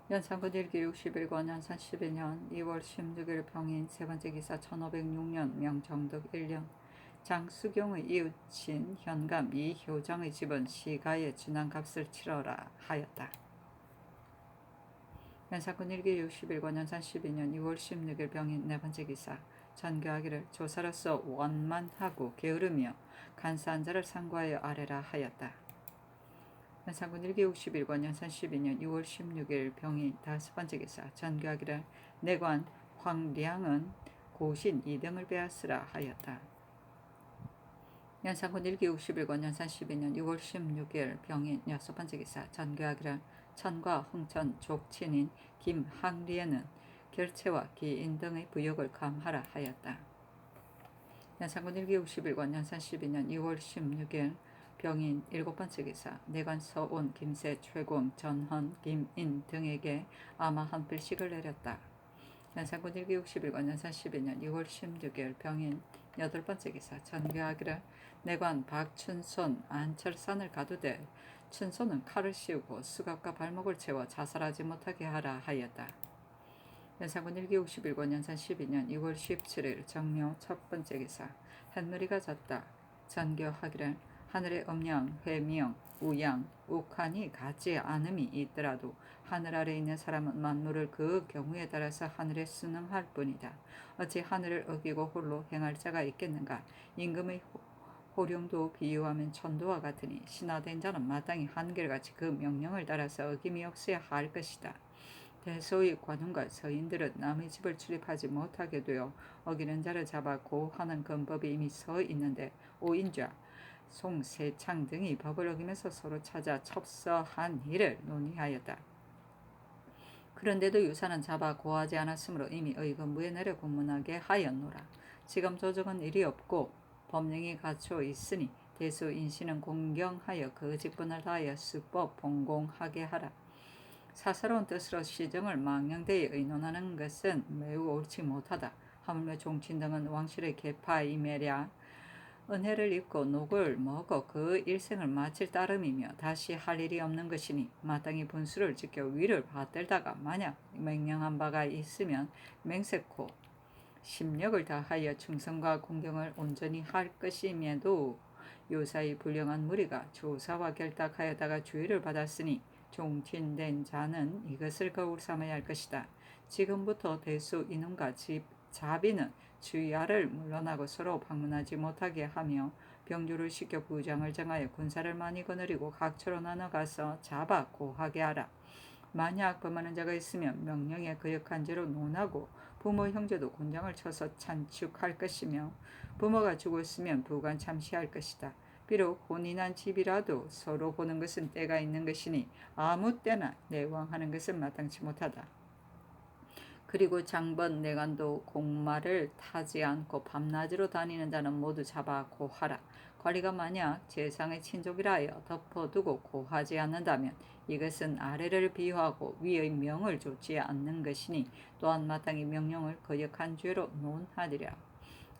연산군 1기 61권 연산 12년 2월 16일 병인 세번째 기사 1506년 명정덕 1년 장수경의 이웃친 현감 이효정의 집은 시가에 준한 값을 치러라 하였다. 연산군 1기 61권 연산 12년 2월 16일 병인 네번째 기사 전교하기를 조사로서 원만하고 게으르며 간사한 자를 상고하여 아뢰라 하였다. 연산군 1기 61권 연산 12년 2월 16일 병인 다섯번째 기사 전교하기를 내관 황량은 고신 2등을 빼앗으라 하였다. 연산군 1기 61권 연산 12년 6월 16일 병인 여섯번째 기사 전교하기를 천과 흥천 족친인 김항리에는 결체와 기인 등의 부역을 감하라 하였다. 연산군 1기 61권 연산 12년 2월 16일 병인 일곱번째 기사 내관 서온 김새 최공 전헌 김인 등에게 아마 한 필씩을 내렸다. 연산군 1기 61권 연산 12년 2월 16일 병인 여덟번째 기사 전교하기를 내관 박춘손 안철산을 가두되 춘손은 칼을 씌우고 수갑과 발목을 채워 자살하지 못하게 하라 하였다. 연산군 1기 61권 연산 12년 2월 17일 정묘 첫번째 기사 햇누리가 졌다. 전교하기를 하늘의 음양, 회명, 우양, 우칸이 같지 않음이 있더라도 하늘 아래 있는 사람은 만물을 그 경우에 따라서 하늘에 순응할 뿐이다. 어찌 하늘을 어기고 홀로 행할 자가 있겠는가? 임금의 호령도 비유하면 천도와 같으니 신하된 자는 마땅히 한결같이 그 명령을 따라서 어김이 없어야 할 것이다. 대소의 관원과 서인들은 남의 집을 출입하지 못하게 되어 어기는 자를 잡아 고하는 건법이 이미 서 있는데 오인좌, 송세창 등이 법을 어기면서 서로 찾아 첩서한 일을 논의하였다. 그런데도 유사는 잡아 고하지 않았으므로 이미 의건부에 내려 공문하게 하였노라. 지금 조정은 일이 없고 법령이 갖춰 있으니 대수 인신은 공경하여 그 직분을 다하여 수법 봉공하게 하라. 사사로운 뜻으로 시정을 망령되이 의논하는 것은 매우 옳지 못하다. 하물며 종친 등은 왕실의 계파이매랴 은혜를 입고 녹을 먹어 그 일생을 마칠 따름이며 다시 할 일이 없는 것이니 마땅히 분수를 지켜 위를 받들다가 만약 명령한 바가 있으면 맹세코 심력을 다하여 충성과 공경을 온전히 할 것임에도 요사이 불량한 무리가 조사와 결탁하여다가 주의를 받았으니 종친된 자는 이것을 거울 삼아야 할 것이다. 지금부터 대수 인원과 자비는 주야를 물러나고 서로 방문하지 못하게 하며 병주를 시켜 부장을 정하여 군사를 많이 거느리고 각처로 나눠가서 잡아 고하게 하라. 만약 범하는 자가 있으면 명령에 거역한 죄로 논하고 부모 형제도 곤장을 쳐서 찬축할 것이며 부모가 죽었으면 부관 참시할 것이다. 비록 혼인한 집이라도 서로 보는 것은 때가 있는 것이니 아무 때나 내왕하는 것은 마땅치 못하다. 그리고 장번 내관도 공말을 타지 않고 밤낮으로 다니는 자는 모두 잡아 고하라. 관리가 만약 재상의 친족이라 하여 덮어두고 고하지 않는다면 이것은 아래를 비유하고 위의 명을 좇지 않는 것이니 또한 마땅히 명령을 거역한 죄로 논하리라.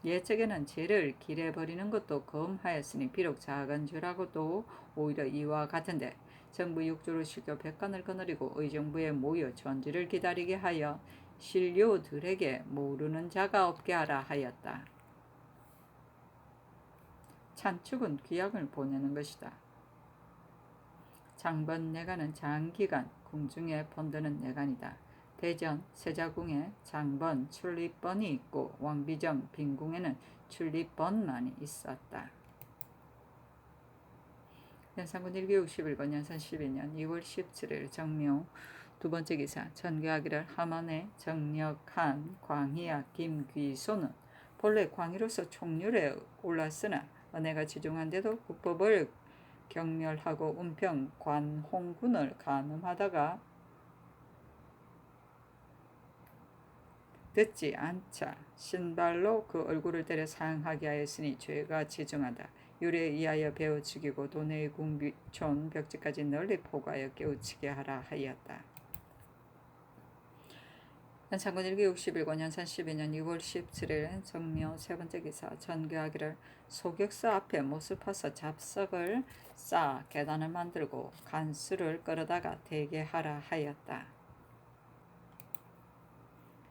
옛적에는 죄를 길에 버리는 것도 금하였으니 비록 작은 죄라고도 오히려 이와 같은데 정부 육조를 시켜 백관을 거느리고 의정부에 모여 전지를 기다리게 하여 신료들에게 모르는 자가 없게 하라 하였다. 찬축은 귀약을 보내는 것이다. 장번 내간은 장기간 궁중에 번드는 내간이다. 대전 세자궁에 장번 출입번이 있고 왕비정 빈궁에는 출입번만이 있었다. 연산군 1기 61권 연산 12년 2월 17일 정묘 두번째 기사 전교하기를 하만에 정력한 광희와 김귀소는 본래 광희로서 총률에 올랐으나 은혜가 지중한데도 국법을 경멸하고 은평 관홍군을 간음하다가 듣지 않자 신발로 그 얼굴을 때려 상하게 하였으니 죄가 지중하다. 유래에 의하여 베어 죽이고 도내의 궁촌 벽지까지 널리 포가하여 깨우치게 하라 하였다. 연산군 1기 61권 연산 12년 2월 17일 정묘 세번째 기사 전교하기를 소격서 앞에 모습하서 잡석을 쌓아 계단을 만들고 간수를 끌어다가 대게 하라 하였다.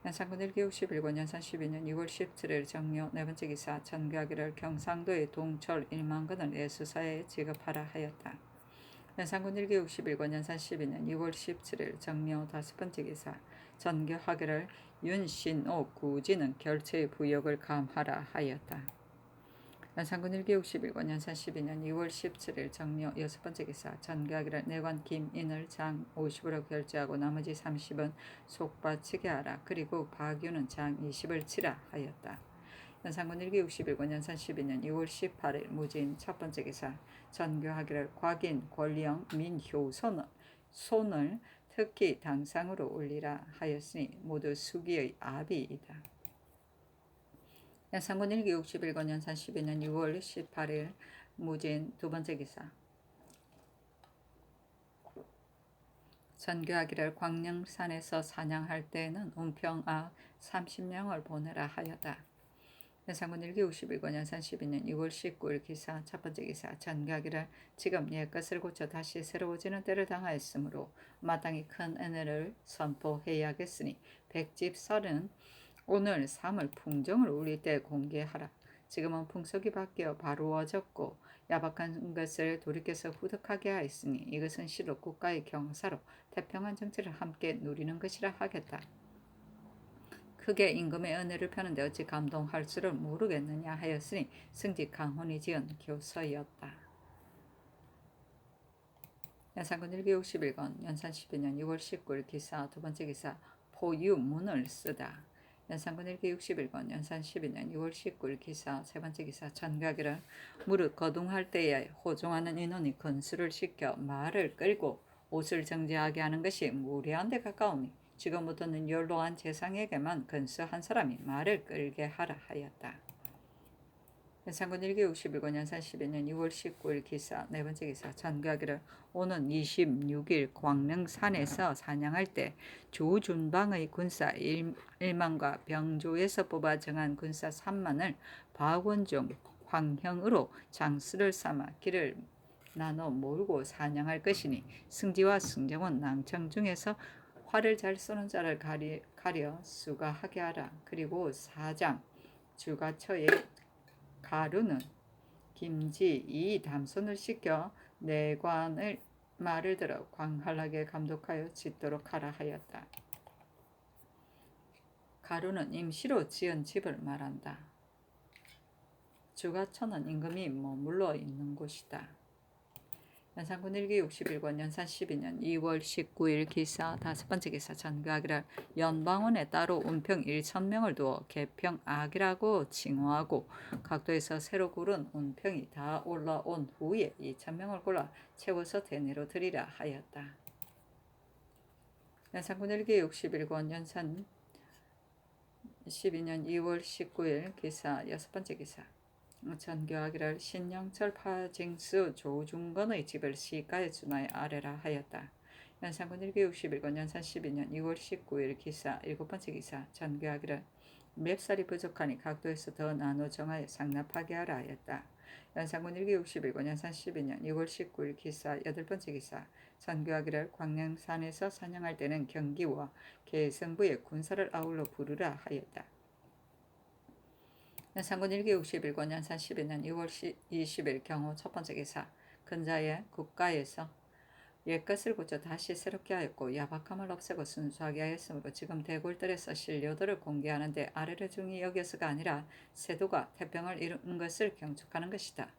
연산군 1기 61권 연산 12년 2월 17일 정묘 네 번째 기사 전교하기를 경상도의 동철 1만 건을 내수사에 지급하라 하였다. 연산군 1기 61권 연산 12년 2월 17일 정묘 다섯 번째 기사 전교하기를 윤신옥 구지는 결체의 부역을 감하라 하였다. 연산군 1기 61권 연산 12년 2월 17일 정묘 여섯 번째 기사 전교하기를 내관 김인을 장 50으로 결제하고 나머지 30은 속바치게 하라. 그리고 박유는 장 20을 치라 하였다. 연산군 1기 61권 연산 12년 2월 18일 무진 첫 번째 기사 전교하기를 곽인 권령 민효손을 특히 당상으로 올리라 하였으니 모두 수기의 압이이다. 연산군 1기 61권 연산 12년 6월 18일 무진 두 번째 기사 전교하기를 광령산에서 사냥할 때에는 운평악 30명을 보내라 하였다. 연산군 1기 61권 연산 12년 2월 19일 기사 첫 번째 기사 전교하기를 지금 옛것을 고쳐 다시 새로워지는 때를 당하였으므로 마땅히 큰 은혜를 선포해야겠으니 백집설은 오늘 3월 풍정을 울릴 때 공개하라. 지금은 풍속이 바뀌어 바로워졌고 야박한 것을 돌이켜서 후덕하게 하였으니 이것은 실로 국가의 경사로 태평한 정치를 함께 누리는 것이라 하겠다. 크게 임금의 은혜를 펴는데 어찌 감동할 줄을 모르겠느냐 하였으니 승직 강훈이 지은 교서였다. 연산군 1기 61권 연산 12년 6월 19일 기사 두 번째 기사 포유문을 쓰다. 연산군 1기 61권 연산 12년 6월 19일 기사 세 번째 기사 전가기를 무릇 거둥할 때에 호종하는 인원이 건수를 시켜 말을 끌고 옷을 정지하게 하는 것이 무례한 데 가까우니 지금부터는 연로한 재상에게만 건수 한 사람이 말을 끌게 하라 하였다. 연산군 1기 61권 연산 12년 2월 19일 기사 네 번째 기사 전가기를 오는 26일 광릉산에서 사냥할 때 조준방의 군사 1만과 병조에서 뽑아 정한 군사 3만을 박원종 황형으로 장수를 삼아 길을 나눠 몰고 사냥할 것이니 승지와 승정원 낭청 중에서 활을 잘 쏘는 자를 가려 수가하게 하라. 그리고 사장 주가처의 가루는 김지 이 담손을 시켜 내관을 말을 들어 광활하게 감독하여 짓도록 하라 하였다. 가루는 임시로 지은 집을 말한다. 주가처는 임금이 머물러 있는 곳이다. 연산군 1기 61권 연산 12년 2월 19일 기사 다섯 번째 기사 전가기를 연방원에 따로 운평 1,000명을 두어 개평악이라고 칭호하고 각도에서 새로 고른 운평이 다 올라온 후에 2,000명을 골라 채워서 대내로 드리라 하였다. 연산군 1기 61권 연산 12년 2월 19일 기사 여섯 번째 기사 전교하기를 신영철 파징수 조중건의 집을 시가에 준하여 아래라 하였다. 연산군 1기 61권 연산 12년 2월 19일 기사 일곱 번째 기사 전교하기를 맵살이 부족하니 각도에서 더 나눠 정하여 상납하게 하라 하였다. 연산군 1기 61권 연산 12년 2월 19일 기사 여덟 번째 기사 전교하기를 광명산에서 사냥할 때는 경기와 개성부의 군사를 아울러 부르라 하였다. 연산군 1기 61권 연산 12년 2월 20일 경호 첫 번째 기사 근자의 국가에서 옛것을 고쳐 다시 새롭게 하였고 야박함을 없애고 순수하게 하였으므로 지금 대골들에서 신료들을 공개하는데 아래를 중히 여겨서가 아니라 세도가 태평을 이룬 것을 경축하는 것이다.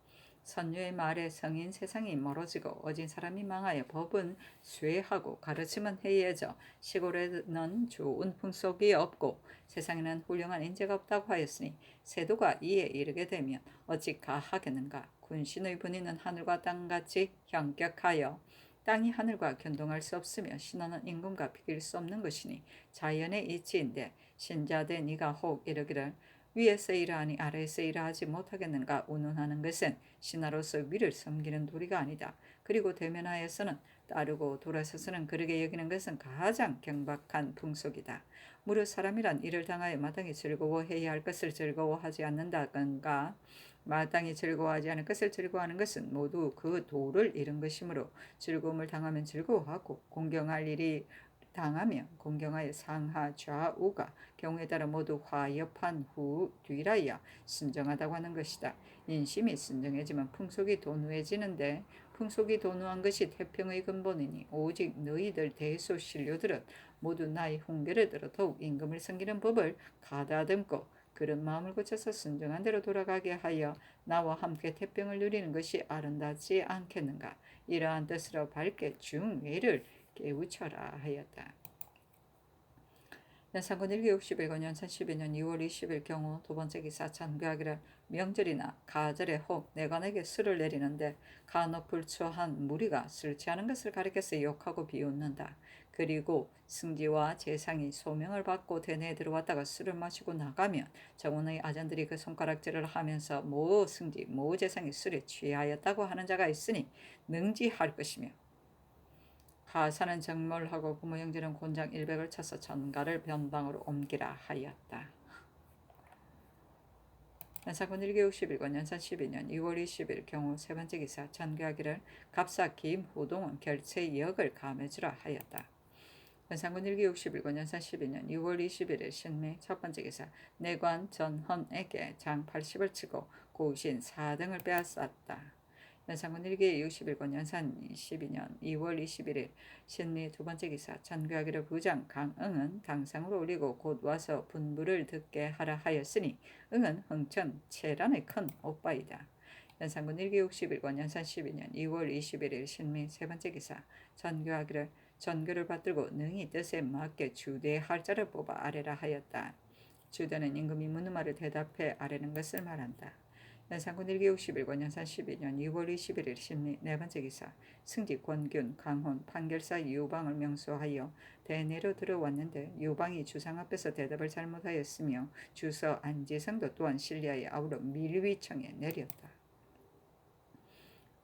선유의 말에 성인 세상이 멀어지고 어진 사람이 망하여 법은 쇠하고 가르침은 해이해져 시골에는 좋은 풍속이 없고 세상에는 훌륭한 인재가 없다고 하였으니 세도가 이에 이르게 되면 어찌 가하겠는가. 군신의 분위는 하늘과 땅같이 형격하여 땅이 하늘과 견동할 수 없으며 신하는 임금과 비길 수 없는 것이니 자연의 이치인데 신자대 네가 혹 이르기를 위에서 이러하니 아래에서 이러하지 못하겠는가 운운하는 것은 신하로서 위를 섬기는 도리가 아니다. 그리고 대면하여서는 따르고 돌아서서는 그르게 여기는 것은 가장 경박한 풍속이다. 무릇 사람이란 이를 당하여 마땅히 즐거워해야 할 것을 즐거워하지 않는다든가 마땅히 즐거워하지 않을 것을 즐거워하는 것은 모두 그 도를 잃은 것이므로 즐거움을 당하면 즐거워하고 공경할 일이 당하며 공경하여 상하 좌우가 경우에 따라 모두 화협한 후 뒤라야 순정하다고 하는 것이다. 인심이 순정해지면 풍속이 도누해지는데 풍속이 도누한 것이 태평의 근본이니 오직 너희들 대소 신료들은 모두 나의 훈계를 들어 더욱 임금을 섬기는 법을 가다듬고 그런 마음을 고쳐서 순정한 대로 돌아가게 하여 나와 함께 태평을 누리는 것이 아름답지 않겠는가. 이러한 뜻으로 밝게 중의를 깨우쳐라 하였다. 연산군 1기61권 연산 12년 2월 20일 경우 두 번째 기사 전교하기를 명절이나 가절에 혹 내관에게 술을 내리는데 간혹 불초한 무리가 술 취하는 것을 가리켜서 욕하고 비웃는다. 그리고 승지와 재상이 소명을 받고 대내에 들어왔다가 술을 마시고 나가면 정원의 아전들이 그 손가락질을 하면서 모 승지 모 재상이 술에 취하였다고 하는 자가 있으니 능지할 것이며 하사는 정몰하고 부모 형제는 곤장 100을 쳐서 전가를 변방으로 옮기라 하였다. 연산군 1기61권 연산 12년 2월 20일 경우 세 번째 기사 전교하기를 갑사 김후동은 결체 역을 감해주라 하였다. 연산군 1기61권 연산 12년 2월 21일 신미 첫 번째 기사 내관 전헌에게 장 80을 치고 고신 4등을 빼앗았다. 연산군 1기 61권 연산 12년 2월 21일 신미 두 번째 기사 전교하기를 부장 강응은 당상으로 올리고 곧 와서 분부를 듣게 하라 하였으니 응은 흥천 채란의 큰 오빠이다. 연산군 1기 61권 연산 12년 2월 21일 신미 세 번째 기사 전교하기를 전교를 받들고 능히 뜻에 맞게 주대할 자를 뽑아 아래라 하였다. 주대는 임금이 묻는 말을 대답해 아래는 것을 말한다. 연산군 1기 61권 연산 12년 2월 21일 신미 네 번째 기사 승지 권균 강훈 판결사 유방을 명수하여 대내로 들어왔는데 유방이 주상 앞에서 대답을 잘못하였으며 주서 안지성도 또한 신리하여 아우러 밀위청에 내렸다.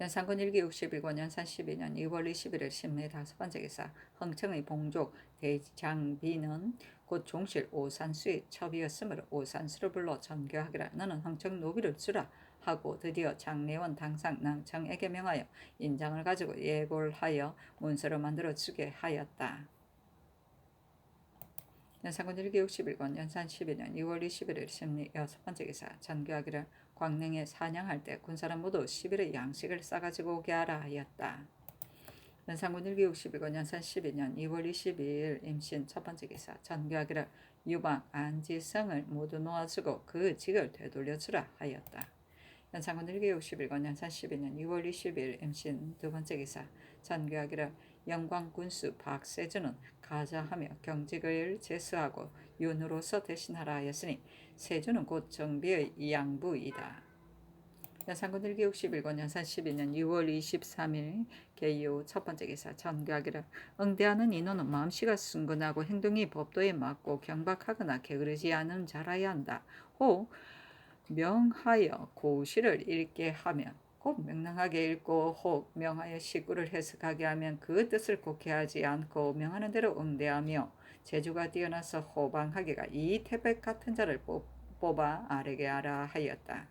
연산군 1기 61권 연산 12년 2월 21일 신미 다섯 번째 기사 흥청의 봉족 대장비는 곧 종실 오산수의 첩이었으므로 오산수를 불러 전교하기라. 너는 흥청 노비를 주라 하고 드디어 장례원 당상 낭청에게 명하여 인장을 가지고 예고를 하여 문서로 만들어 주게 하였다. 연산군 1기 61권 연산 12년 2월 21일 신미 여섯 번째 기사 전교하기를 광릉에 사냥할 때 군사람 모두 10일의 양식을 싸가지고 오게 하라 하였다. 연산군 1기 61권 연산 12년 2월 22일 임신 첫 번째 기사 전교하기를 유방 안지성을 모두 놓아주고 그 직을 되돌려주라 하였다. 연산군 1기 61권 연산 12년 2월 20일 임신 두 번째 기사 전교하기를 영광군수 박세준은 가자하며 경직을 제수하고 윤으로서 대신하라 하였으니 세준은 곧 정비의 양부이다. 연산군 1기 61권 연산 12년 2월 23일 개요 첫 번째 기사 전교하기를 응대하는 인원은 마음씨가 순근하고 행동이 법도에 맞고 경박하거나 게으르지 않은 자라야 한다. 혹 명하여 고시를 읽게 하면 곧 명랑하게 읽고 혹 명하여 시구를 해석하게 하면 그 뜻을 곡해하지 않고 명하는 대로 응대하며 재주가 뛰어나서 호방하게가 이 태백 같은 자를 뽑아 아래게 하라 하였다.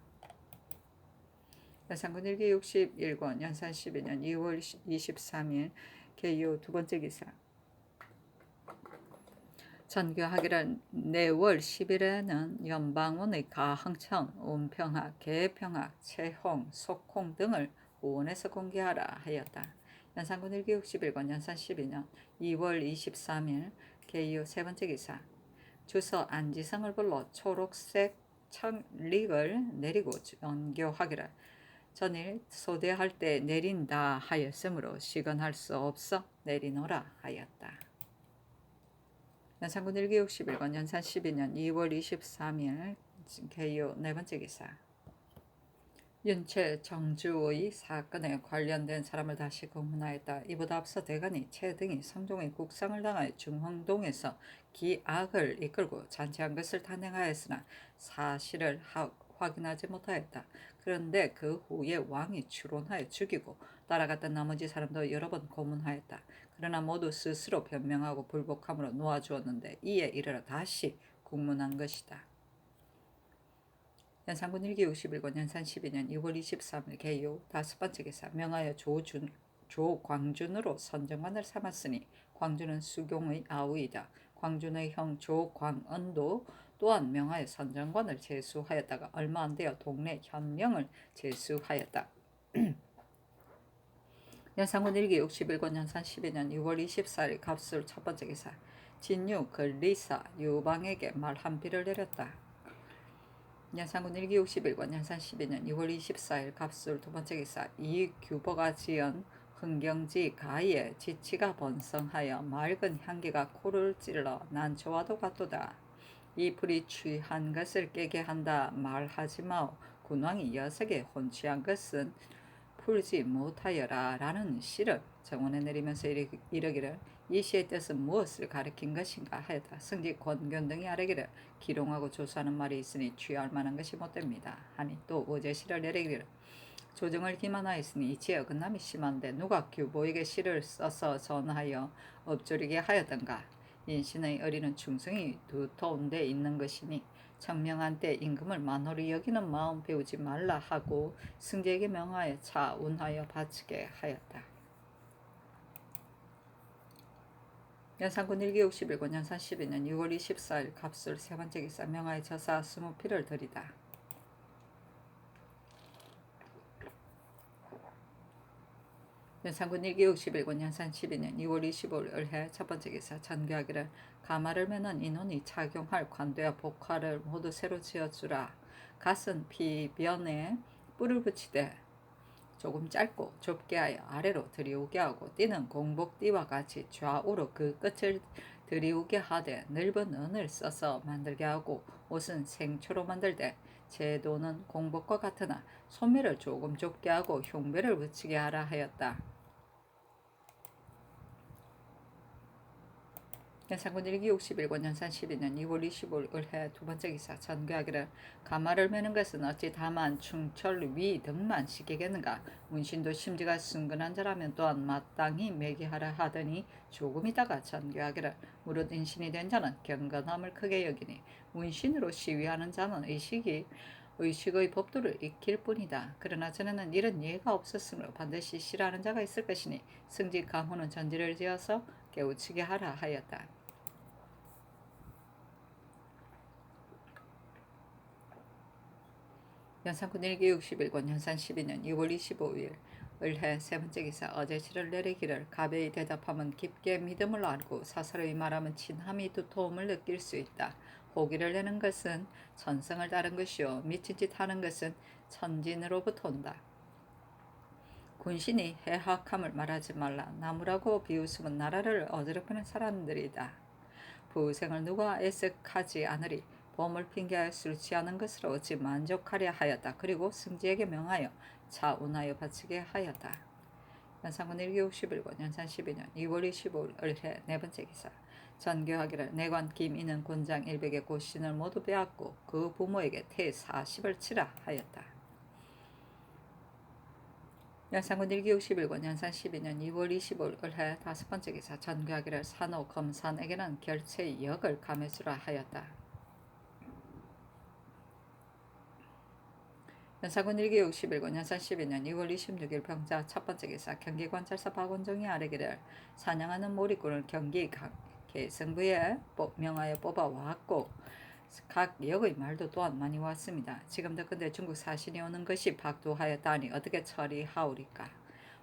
연산군 1기 61권 연산 12년 2월 23일 개요 두 번째 기사 전교하기를 내월 10일에는 연방원의 가흥천, 운평학, 계평학, 채홍, 속홍 등을 오원에서 공개하라 하였다. 연산군 1기 61권 연산 12년 2월 23일 개요 세 번째 기사 주서 안지성을 불러 초록색 청릭을 내리고 전교하기를 전일 소대할 때 내린다 하였으므로 시건할 수 없어 내리노라 하였다. 연산군 1기 61권 연산 12년 2월 23일 개요 네 번째 기사 윤채 정주의 사건에 관련된 사람을 다시 공문하였다. 이보다 앞서 대간이 채 등이 성종의 국상을 당하여 중흥동에서 기악을 이끌고 잔치한 것을 탄핵하였으나 사실을 확인하지 못하였다. 그런데 그 후에 왕이 추론하여 죽이고 따라갔던 나머지 사람도 여러 번 고문하였다. 그러나 모두 스스로 변명하고 불복함으로 놓아주었는데 이에 이르러 다시 국문한 것이다. 연산군 1기 61권 연산 12년 2월 23일 개요 다섯 번째 기사 명하여 조광준으로 선정관을 삼았으니 광주는 수경의 아우이다. 광준의 형 조광은도 또한 명하여 선정관을 제수하였다가 얼마 안 되어 동네 현령을 제수하였다. 연산군 1기 61권 연산 12년 6월 24일 갑술 첫 번째 기사. 진유 근리사 유방에게 말 한 비를 내렸다. 연산군 1기 61권 연산 12년 6월 24일 갑술 두 번째 기사. 이규보가 지은 흥경지 가에 지치가 번성하여 맑은 향기가 코를 찔러 난초와도 같도다. 이 불이 취한 것을 깨게 한다 말하지 마오. 군왕이 여석에 혼취한 것은 풀지 못하여라 라는 시를 정원에 내리면서 이르기를 이 시의 뜻은 무엇을 가리킨 것인가 하였다. 승지 권견 등이 아뢰기를 기롱하고 조수하는 말이 있으니 취할 만한 것이 못됩니다 하니 또 어제 시를 내리기를 조정을 기만하였으니 이치에 어긋남이 심한데 누가 규보에게 시를 써서 전하여 엎조리게 하였던가. 인신의 어리는 충성이 두터운 데 있는 것이니 청명한 때 임금을 만홀히 여기는 마음 배우지 말라 하고 승제에게 명하여 차운하여 바치게 하였다. 연산군 1기 61권 연산 12년 6월 24일 갑술 세 번째 기사. 명하여 저사 20피를 드리다. 연산군 1기 61권 연산 12년 6월 25일 을해 첫 번째 기사. 전교하기를 가마를 매는 인원이 착용할 관대와 복화를 모두 새로 지어주라. 갓은 피변에 뿔을 붙이되 조금 짧고 좁게 하여 아래로 들이우게 하고 띠는 공복띠와 같이 좌우로 그 끝을 들이우게 하되 넓은 은을 써서 만들게 하고 옷은 생초로 만들되 제도는 공복과 같으나 소매를 조금 좁게 하고 흉배를 붙이게 하라 하였다. 연산군 1기 61권 연산 12년 2월 25일 을해 두 번째 기사. 전교하기를 가마를 매는 것은 어찌 다만 충철 위 등만 시키겠는가. 문신도 심지가 순근한 자라면 또한 마땅히 매게 하라 하더니 조금 있다가 전교하기를 무릇 인신이 된 자는 경건함을 크게 여기니 문신으로 시위하는 자는 의식의 법도를 익힐 뿐이다. 그러나 전에는 이런 예가 없었으므로 반드시 싫어하는 자가 있을 것이니 승지 강호는 전지를 지어서 깨우치게 하라 하였다. 연산군 1기 61권 연산 12년 2월 25일 을해 세 번째 기사. 어제 시를 내리기를 가벼이 대답하면 깊게 믿음을 알고 사사로이 말하면 친함이 두터움을 느낄 수 있다. 호기를 내는 것은 천성을 따른 것이요 미친 짓 하는 것은 천진으로부터 온다. 군신이 해학함을 말하지 말라. 나무라고 비웃으면 나라를 어지럽히는 사람들이다. 부생을 누가 애석하지 않으리. 보험을 핑계하여 술 취하는 것으로 어찌 만족하려 하였다. 그리고 승지에게 명하여 차운하여 바치게 하였다. 연산군 1기 61권 연산 12년 2월 25일 을해 네 번째 기사. 전교하기를 내관 김인은 군장 100의 고신을 모두 빼앗고 그 부모에게 태 40을 치라 하였다. 연산군 1기 61권 연산 12년 2월 25일 을해 다섯 번째 기사. 전교하기를 산호 검산에게는 결체의 역을 감해주라 하였다. 연산군 1기 61권 연산 12년 2월 26일 병자 첫 번째 기사. 경기관찰사 박원종이 아뢰기를 사냥하는 몰입꾼을 경기 개성부에 명하여 뽑아왔고 각 역의 말도 또한 많이 왔습니다. 지금도 근데 중국 사신이 오는 것이 박두하였다니 어떻게 처리하오리까.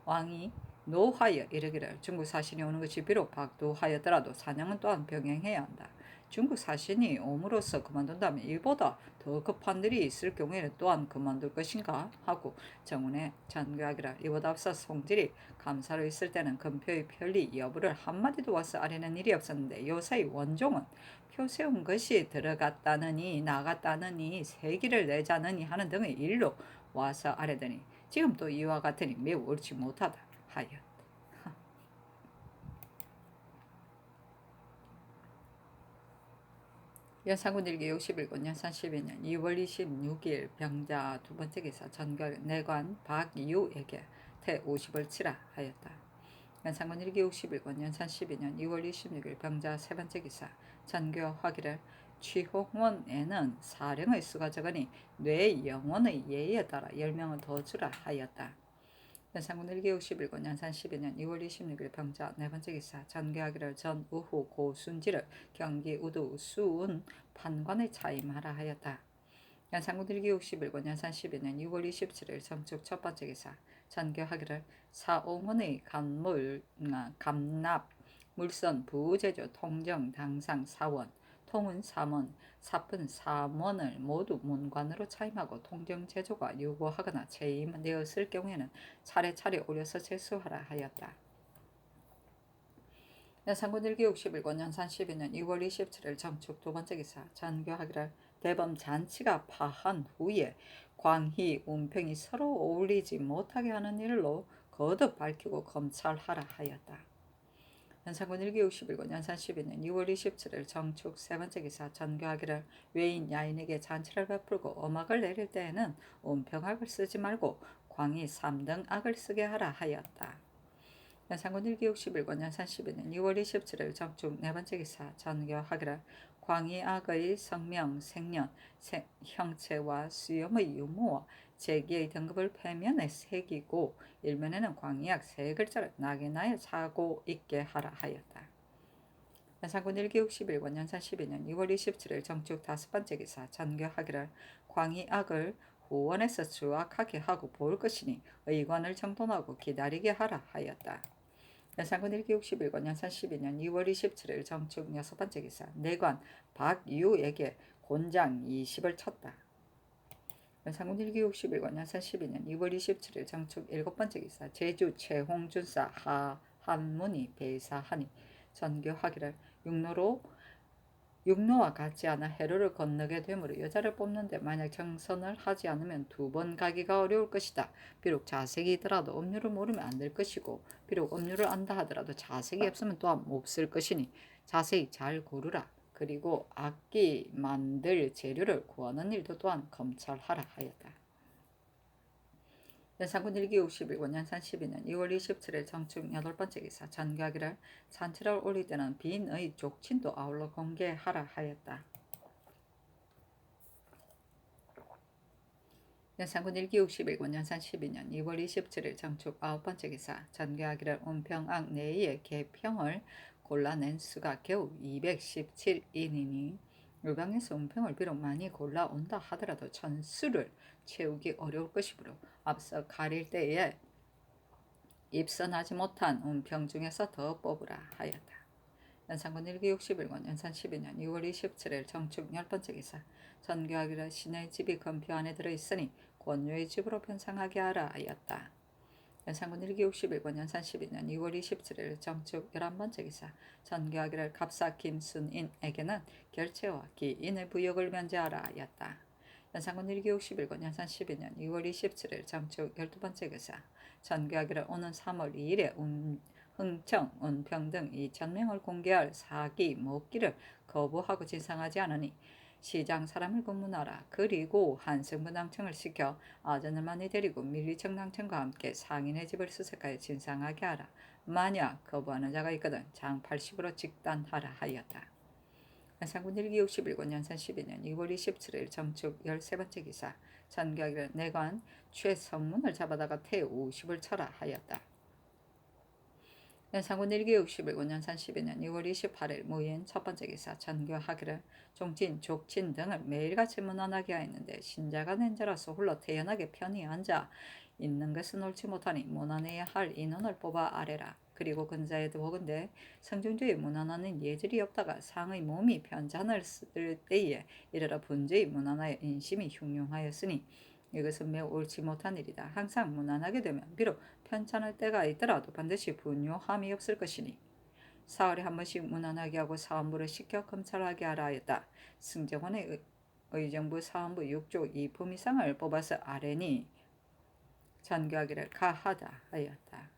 왕이 노하여 이르기를 중국 사신이 오는 것이 비록 박두하였더라도 사냥은 또한 병행해야 한다. 중국 사신이 옴으로써 그만둔다면 이보다 더 급한 일이 있을 경우에는 또한 그만둘 것인가 하고 정운에 전교하기라. 이보다 앞서 송질이 감사로 있을 때는 금표의 편리 여부를 한마디도 와서 아뢰는 일이 없었는데 요사이 원종은 표 세운 것이 들어갔다느니 나갔다느니 세기를 내자느니 하는 등의 일로 와서 아뢰더니 지금 또 이와 같으니 매우 옳지 못하다 하였다. 연산군 1기 61권 연산 12년 2월 26일 병자 두 번째 기사. 전교 내관 박이우에게 태 50을 치라 하였다. 연산군 1기 61권 연산 12년 2월 26일 병자 세 번째 기사. 전교 화기를 취홍원에는 사령의 수가 적으니 뇌 영원의 예에 따라 10명을 더 주라 하였다. 연산군 1기 61군 연산 12년 2월 26일 병자 네 번째 기사 전개하기를 전 우후 고순지를 경기 우두 수운 판관에 차임하라 하였다. 연산군 1기 61군 연산 12년 6월 27일 정축 첫 번째 기사 전개하기를 사옹원의 감납 물선 부제조 통정 당상 사원 통은 3원 사픈 3원을 모두 문관으로 차임하고 통정 제조가 요구하거나 채임되었을 경우에는 차례차례 올려서 제수하라 하였다. 연산군 1기 61권 연산 12년 2월 27일 정축 두 번째 기사 전교하기를 대범 잔치가 파한 후에 광희, 운평이 서로 어울리지 못하게 하는 일로 거듭 밝히고 검찰하라 하였다. 연산군 1기 61권 연산 12년 2월 27일 정축 세 번째 기사 전교하기를 외인 야인에게 잔치를 베풀고 음악을 내릴 때에는 운평악을 쓰지 말고 광희 3등 악을 쓰게 하라 하였다. 연산군 1기 61권 연산 12년 2월 27일 정축 네 번째 기사 전교하기를 광희악의 성명, 생년, 형체와 수염의 유무와 제기의 등급을 표면에 새기고 일면에는 광희악 세 글자를 낙인하여 차고 있게 하라 하였다. 연산군 1기 61권 연산 12년 2월 27일 정축 다섯 번째 기사 전교하기를 광희악을 후원해서 수확하게 하고 볼 것이니 의관을 정돈하고 기다리게 하라 하였다. 연산군 1기 61권 연산 12년 2월 27일 정축 여섯 번째 기사 내관 박유에게 곤장 20을 쳤다. 연산군 1기 61권 연산 12년 2월 27일 정축 일곱 번째 기사 제주 최홍준사 한문이 배사하니 전교하기를 육로와 같지 않아 해로를 건너게 되므로 여자를 뽑는데 만약 정선을 하지 않으면 두 번 가기가 어려울 것이다. 비록 자색이더라도 음료를 모르면 안 될 것이고 비록 음료를 안다 하더라도 자색이 없으면 또한 없을 것이니 자세히 잘 고르라. 그리고 악기 만들 재료를 구하는 일도 또한 검찰하라 하였다. 연산군 1기 61권 연산 12년 2월 27일 정축 여덟 번째 기사 전교하기를 잔치를 올릴 때는 빈의 족친도 아울러 공개하라 하였다. 연산군 1기 61권 연산 12년 2월 27일 정축 아홉 번째 기사 전교하기를 운평악 내의 개평을 골라낸 수가 겨우 217인이니 일방에서 운평을 비록 많이 골라온다 하더라도 천수를 채우기 어려울 것이므로 앞서 가릴 때에 입선하지 못한 운평 중에서 더 뽑으라 하였다. 연산군 1기 61권 연산 12년 2월 27일 정축 열 번째 기사 전교하기를 신의 집이 건표 안에 들어있으니 권유의 집으로 변상하게 하라 하였다. 연산군 1기 61권 연산 12년 2월 27일 정축 11번째 기사 전교하기를 갑사 김순인에게는 결체와 기인의 부역을 면제하라 하였다. 연산군 1기 61권 연산 12년 2월 27일 정축 12번째 기사 전교하기를 오는 3월 2일에 흥청, 은평 등 2,000명을 공개할 사기, 먹기를 거부하고 진상하지 않으니 시장 사람을 고문하라. 그리고 한승부 낭청을 시켜 아전을 많이 데리고 밀리청 낭청과 함께 상인의 집을 수색하여 진상하게 하라. 만약 거부하는 자가 있거든 장 80으로 직단하라 하였다. 연산군 1기 61권 연산 12년 2월 27일 정축 13번째 기사 전교하기를 내관 최성문을 잡아다가 태 50을 쳐라 하였다. 연산군 1기 61권 연산 12년 2월 28일 무인 첫 번째 기사 전교하기를 종친, 족친 등을 매일같이 문안하게 하였는데 신자가 낸 자라서 홀로 태연하게 편히 앉아 있는 것은 옳지 못하니 문안해야 할 인원을 뽑아 아래라. 그리고 근자에도 보건대 성중주의 문안하는 예절이 없다가 상의 몸이 편찬을 쓸 때에 이르러 분주히 문안하여 인심이 흉흉하였으니 이것은 매우 옳지 못한 일이다. 항상 문안하게 되면 비록 편찬할 때가 있더라도 반드시 분요함이 없을 것이니 사흘에 한 번씩 문안하게 하고 사원부를 시켜 검찰하게 하라 하였다. 승정원의 의정부 사원부 6조 2품 이상을 뽑아서 아래니 전교하기를 가하다 하였다.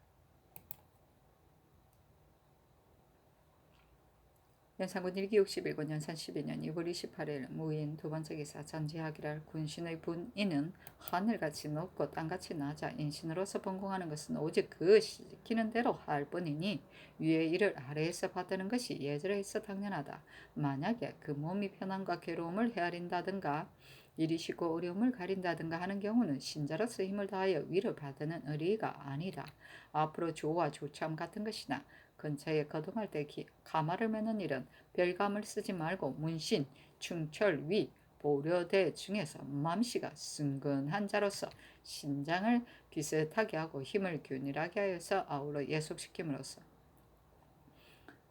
연산군 1기 61군 연산 12년 2월 28일 무인 두 번째 기사 전지하기랄 군신의 분인은 하늘같이 높고 땅같이 낮아 인신으로서 번공하는 것은 오직 그 시키는 대로 할 뿐이니 위의 일을 아래에서 받드는 것이 예절에 있어 당연하다. 만약에 그 몸이 편함과 괴로움을 헤아린다든가 일이 쉽고 어려움을 가린다든가 하는 경우는 신자로서 힘을 다하여 위를 받드는 의리가 아니라 앞으로 조와 조참 같은 것이나 근처에 거동할 때 가마를 매는 일은 별감을 쓰지 말고 문신, 충철, 위, 보려대 중에서 맘씨가 승근한 자로서 신장을 비슷하게 하고 힘을 균일하게 하여서 아울러 예속시킴으로써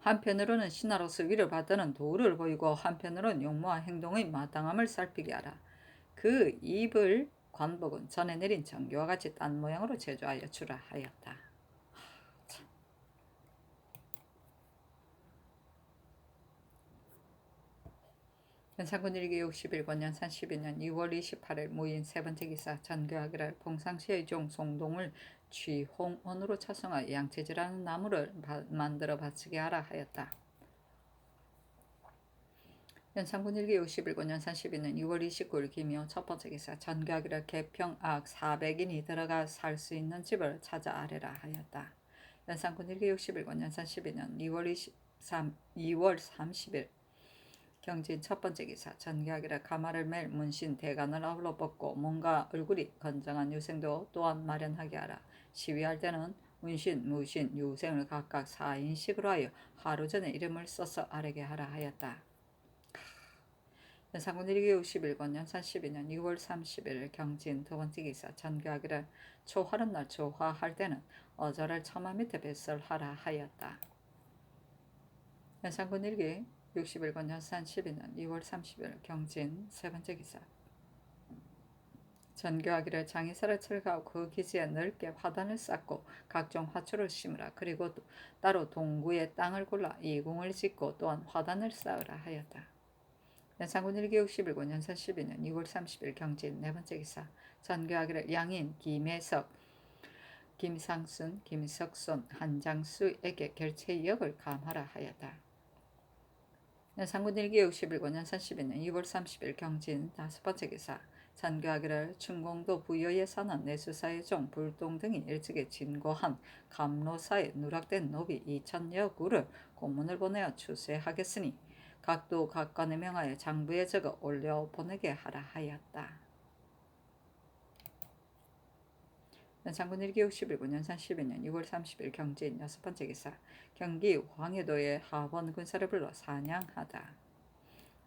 한편으로는 신하로서 위를 받드는 도를 보이고 한편으로는 용모와 행동의 마땅함을 살피게 하라. 그 입을 관복은 전에 내린 정교와 같이 딴 모양으로 제조하여 주라 하였다. 연산군 1기 61권 연산 12년 2월 28일 무인 세 번째 기사 전교하기를 봉상시의 종 송동을 취홍원으로 차성하여 양채지라는 나무를 만들어 바치게 하라 하였다. 연산군 1기 61권 연산 12년 6월 29일 기묘 첫 번째 기사 전교하기를 개평악 400인이 들어가 살 수 있는 집을 찾아 아래라 하였다. 연산군 1기 61권 연산 12년 2월 30일 경진 첫 번째 기사 전개하기를 가마를 맬 문신 대간을 아울러 벗고 몸과 얼굴이 건장한 유생도 또한 마련하게 하라. 시위할 때는 문신, 무신, 유생을 각각 4인씩으로 하여 하루 전에 이름을 써서 아래게 하라 하였다. 연산군 1기 61권 연산 12년 6월 30일 경진 두 번째 기사 전개하기를 초하는 날 초하할 때는 어절을 처마 밑에 배설하라 하였다. 연산군 1기 61권 연산 12년 2월 30일 경진 세 번째 기사 전교하기를 장의사를 철거하고 그 기지에 넓게 화단을 쌓고 각종 화초를 심으라. 그리고 따로 동구에 땅을 골라 이궁을 짓고 또한 화단을 쌓으라 하였다. 연산군 1기 61권 연산 12년 2월 30일 경진 네 번째 기사 전교하기를 양인 김혜석 김상순 김석손 한장수에게 결체역을 감하라 하였다. 연산군 1기 61권 연산 12년 2월 30일 경진 다섯 번째 기사 전교하기를 충공도 부여에 사는 내수사의 종 불동 등이 일찍이 진고한 감로사에 누락된 노비 2천여 구를 공문을 보내어 추세하겠으니 각도 각관에 명하여 장부에 적어 올려보내게 하라 하였다. 연산군 1기 61군 연산 12년 6월 30일 경진 여섯 번째 기사 경기 황해도의 하원 군사를 불러 사냥하다.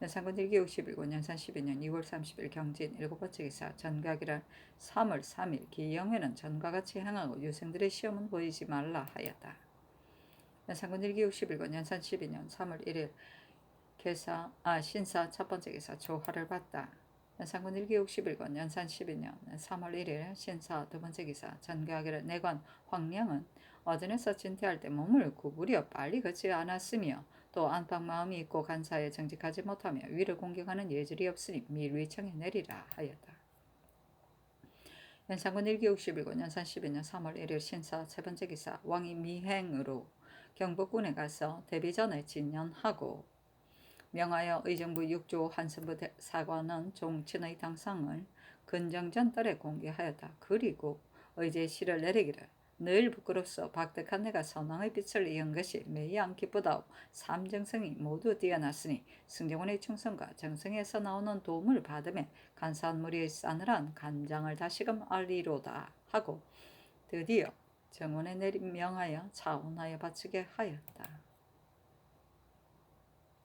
연산군 1기 61군 연산 12년 2월 30일 경진 일곱 번째 기사 전가기를 3월 3일 기영에는 전과 같이 행하고 유생들의 시험은 보이지 말라 하였다. 연산군 1기 61군 연산 12년 3월 1일 신사 첫 번째 기사 조화를 받다. 연산군 1기 61권 연산 12년 3월 1일 신사 두 번째 기사 전개하기를 내관 황량은 어전에서 진퇴할 때 몸을 구부려 빨리 걷지 않았으며 또 안팎 마음이 있고 간사에 정직하지 못하며 위를 공격하는 예절이 없으니 밀위청에 내리라 하였다. 연산군 1기 61권 연산 12년 3월 1일 신사 세 번째 기사 왕이 미행으로 경복군에 가서 데뷔 전에 진연하고 명하여 의정부 6조 한선부 사관은 종친의 당상을 근정전 뜰에 공개하였다. 그리고 의제 시를 내리기를 늘 부끄럽소 박득한 내가 선왕의 빛을 이은 것이 매양 기쁘다오 삼정성이 모두 뛰어났으니 승정원의 충성과 정성에서 나오는 도움을 받음에 간사한 무리의 싸늘한 간장을 다시금 알리로다 하고 드디어 정원에 내린 명하여 차원하여 바치게 하였다.